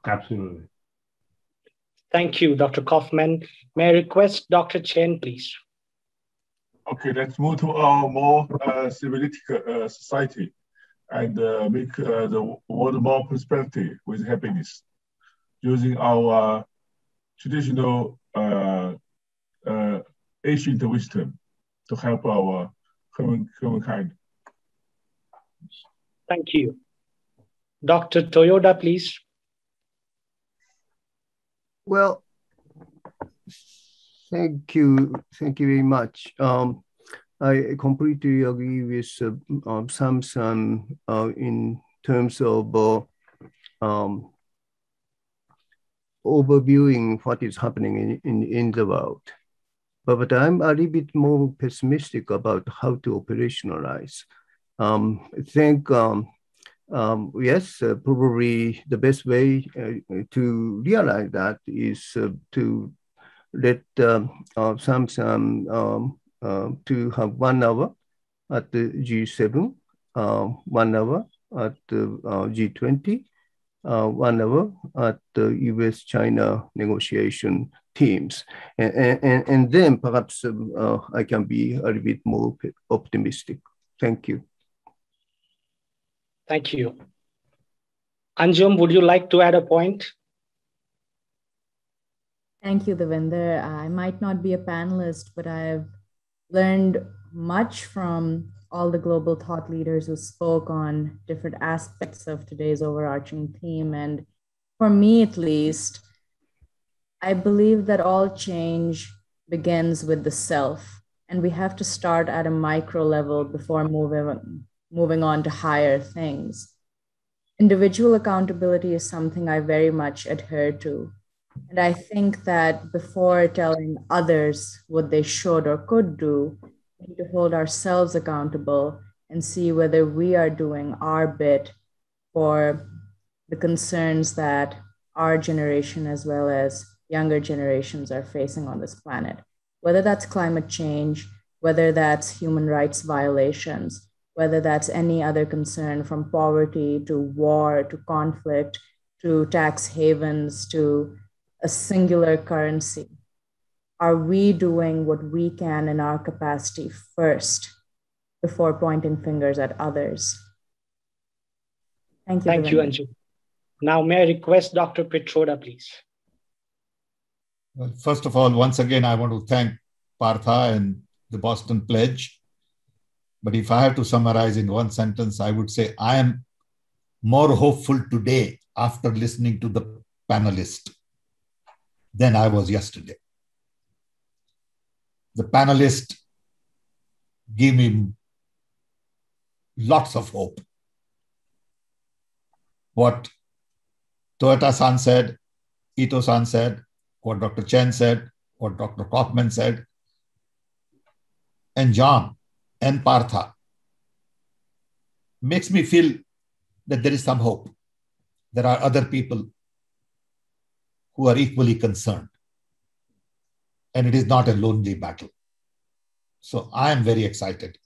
C: Absolutely.
B: Thank you, Dr. Kaufman. May I request Dr. Chen, please?
F: Okay, let's move to a more civilistic society and make the world more prosperity with happiness, using our traditional ancient wisdom to help our humankind.
B: Thank you. Dr. Toyoda, please.
E: Well, thank you very much. I completely agree with Samson in terms of overviewing what is happening in the world. But I'm a little bit more pessimistic about how to operationalize. I think, yes, probably the best way to realize that is to let Samsung to have 1 hour at the G7, 1 hour at the G20, 1 hour at the US-China negotiation teams. And then perhaps I can be a little bit more optimistic. Thank you.
B: Thank you. Anjum, would you like to add a point?
A: Thank you, Devinder. I might not be a panelist, but I've learned much from all the global thought leaders who spoke on different aspects of today's overarching theme. And for me, at least, I believe that all change begins with the self, and we have to start at a micro level before moving on to higher things. Individual accountability is something I very much adhere to. And I think that before telling others what they should or could do, we need to hold ourselves accountable and see whether we are doing our bit for the concerns that our generation as well as younger generations are facing on this planet. Whether that's climate change, whether that's human rights violations, whether that's any other concern from poverty to war to conflict to tax havens to a singular currency. Are we doing what we can in our capacity first before pointing fingers at others? Thank you.
B: Thank you, Anju. Now, may I request Dr. Pitroda, please?
D: Well, first of all, once again, I want to thank Partha and the Boston Pledge. But if I have to summarize in one sentence, I would say I am more hopeful today after listening to the panelists than I was yesterday. The panelists gave me lots of hope. What Toyota-san said, Ito-san said, what Dr. Chen said, what Dr. Kaufman said, and John and Partha makes me feel that there is some hope. There are other people who are equally concerned. And it is not a lonely battle. So I am very excited.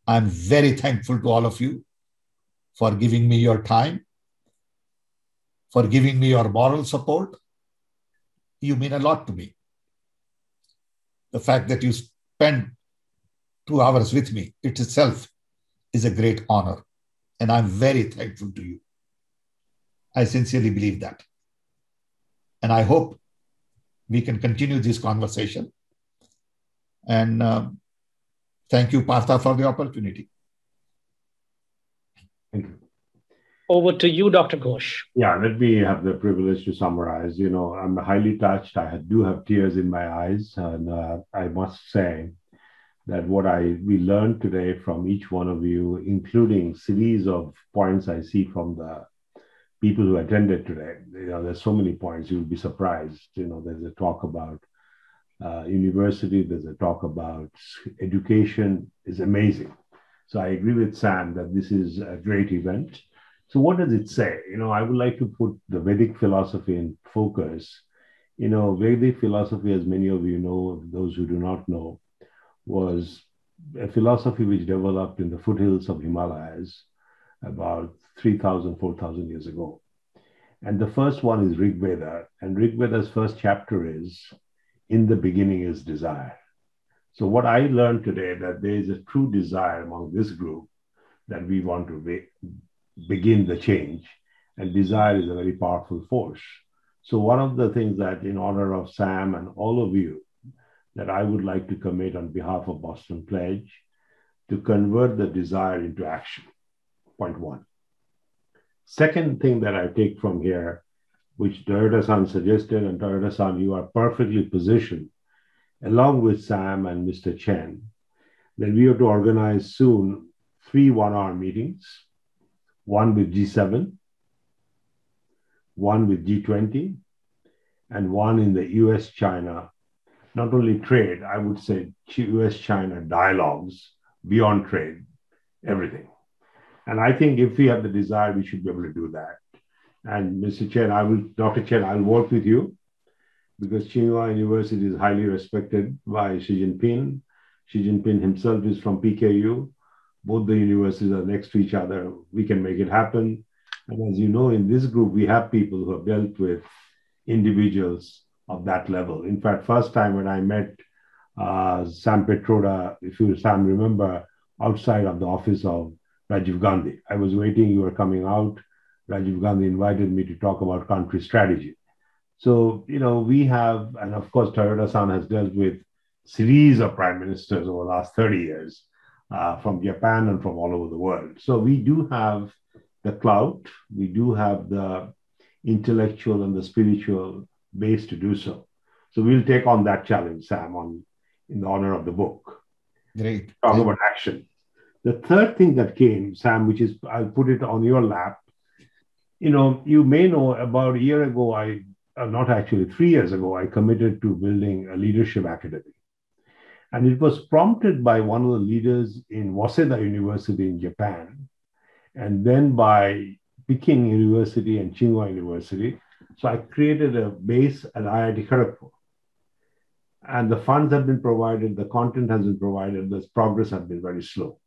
D: I'm very thankful to all of you for giving me your time, for giving me your moral support. You mean a lot to me. The fact that you spend 2 hours with me, it itself is a great honor. And I'm very thankful to you. I sincerely believe that. And I hope we can continue this conversation. And thank you, Partha, for the opportunity.
C: Thank you.
B: Over to you, Dr. Ghosh.
C: Yeah, let me have the privilege to summarize. You know, I'm highly touched. I do have tears in my eyes. And I must say that what we learned today from each one of you, including series of points I see from the people who attended today, you know, there's so many points, you'll be surprised. You know, there's a talk about university, there's a talk about education, is amazing. So I agree with Sam that this is a great event. So what does it say? You know, I would like to put the Vedic philosophy in focus. You know, Vedic philosophy, as many of you know, those who do not know, was a philosophy which developed in the foothills of Himalayas about 3,000, 4,000 years ago. And the first one is Rig Veda. And Rig Veda's first chapter is, in the beginning is desire. So what I learned today, that there is a true desire among this group that we want to begin the change. And desire is a very powerful force. So one of the things that in honor of Sam and all of you, that I would like to commit on behalf of Boston Pledge, to convert the desire into action. Point one. Second thing that I take from here, which Toyota-san suggested, and Toyota-san, you are perfectly positioned, along with Sam and Mr. Chen, that we have to organize soon 3 one-hour meetings, one with G7, one with G20, and one in the US-China, not only trade, I would say US-China dialogues beyond trade, everything. And I think if we have the desire, we should be able to do that. And Mr. Chen, Dr. Chen, I'll work with you because Tsinghua University is highly respected by Xi Jinping. Xi Jinping himself is from PKU. Both the universities are next to each other. We can make it happen. And as you know, in this group, we have people who have dealt with individuals of that level. In fact, first time when I met Sam Pitroda, if you, Sam, remember, outside of the office of Rajiv Gandhi. I was waiting, you were coming out. Rajiv Gandhi invited me to talk about country strategy. So, we have, and of course, Toyoda-san has dealt with series of prime ministers over the last 30 years from Japan and from all over the world. So we do have the clout, we do have the intellectual and the spiritual base to do so. So we'll take on that challenge, Sam, in the honor of the book.
D: Great.
C: Talk about action. The third thing that came, Sam, which is, I'll put it on your lap. You may know about a year ago, not actually 3 years ago, I committed to building a leadership academy. And it was prompted by one of the leaders in Waseda University in Japan, and then by Peking University and Tsinghua University. So I created a base at IIT Kharagpur. And the funds have been provided, the content has been provided, the progress has been very slow.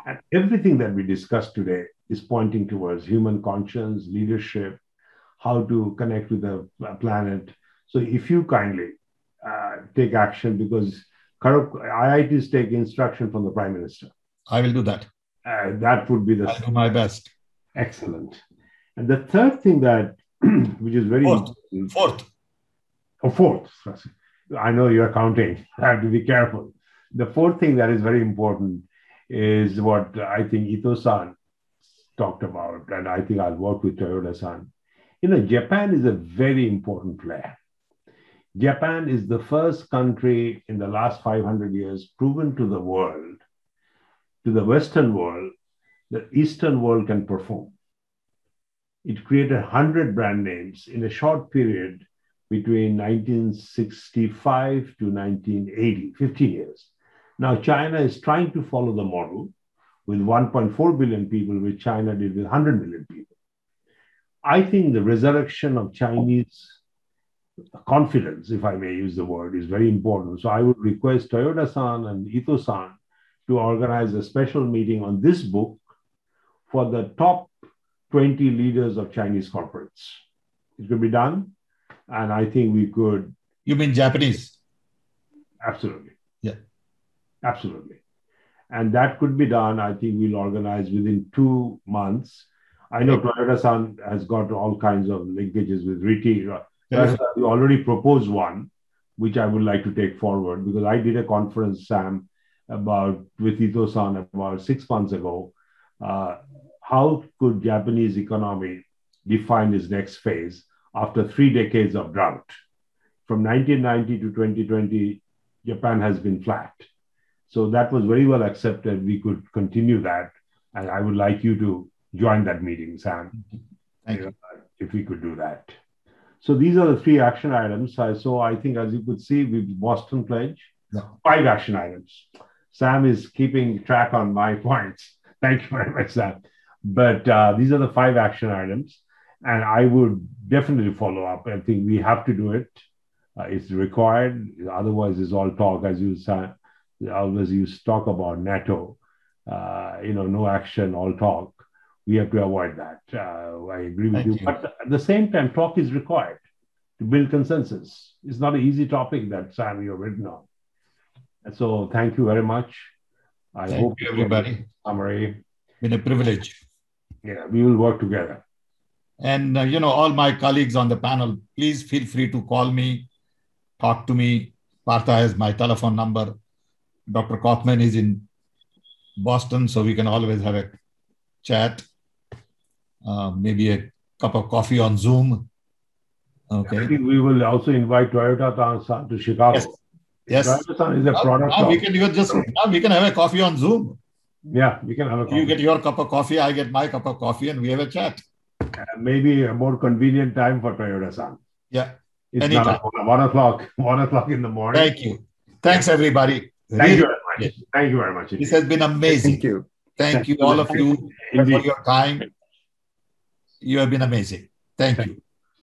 C: And everything that we discussed today is pointing towards human conscience, leadership, how to connect with the planet. So if you kindly take action, because IITs take instruction from the Prime Minister.
D: I will do that.
C: That would be
D: I'll do my best.
C: Excellent. And the third thing that, which is very important. Fourth. I know you're counting. I have to be careful. The fourth thing that is very important is what I think Ito-san talked about, and I think I'll work with Toyoda-san. Japan is a very important player. Japan is the first country in the last 500 years proven to the world, to the Western world, that Eastern world can perform. It created 100 brand names in a short period between 1965 to 1980, 15 years. Now, China is trying to follow the model with 1.4 billion people, which China did with 100 million people. I think the resurrection of Chinese confidence, if I may use the word, is very important. So I would request Toyoda-san and Ito-san to organize a special meeting on this book for the top 20 leaders of Chinese corporates. It could be done, and I think we could.
D: You mean Japanese?
C: Absolutely.
D: Yeah.
C: Absolutely. And that could be done. I think we'll organize within 2 months. I know Toyoda-san has got all kinds of linkages with RITI. We already proposed one, which I would like to take forward, because I did a conference, Sam, with Ito-san about 6 months ago. How could Japanese economy define its next phase after 3 decades of drought? From 1990 to 2020, Japan has been flat. So that was very well accepted. We could continue that. And I would like you to join that meeting, Sam.
D: Thank you.
C: If we could do that. So these are the 3 action items. So I think, as you could see, with Boston Pledge, 5 action items. Sam is keeping track on my points. Thank you very much, Sam. But these are the 5 action items. And I would definitely follow up. I think we have to do it. It's required. Otherwise, it's all talk. As you always used to talk about NATO, no action, all talk. We have to avoid that. I agree with you. But at the same time, talk is required to build consensus. It's not an easy topic that, Sam, you've written on. And so thank you very much. I hope
D: you, everybody.
C: Summary.
D: Been a privilege.
C: Yeah, we will work together.
D: And, all my colleagues on the panel, please feel free to call me, talk to me. Partha has my telephone number. Dr. Kaufman is in Boston, so we can always have a chat. Maybe a cup of coffee on Zoom. Okay.
C: I think we will also invite Toyoda-san to Chicago.
D: Yes.
C: Toyoda-san is a product.
D: Now we can have a coffee on Zoom.
C: Yeah, we can have a coffee.
D: You get your cup of coffee, I get my cup of coffee, and we have a chat.
C: Maybe a more convenient time for Toyota-san.
D: Yeah.
C: It's
D: Anytime.
C: now 1 o'clock in the morning.
D: Thank you. Thanks, everybody.
C: Thank you very much. Thank you very much.
D: This has been amazing.
E: Thank you.
D: Thank you, all of you, for
C: Indeed.
D: your time. You have been amazing. Thank you.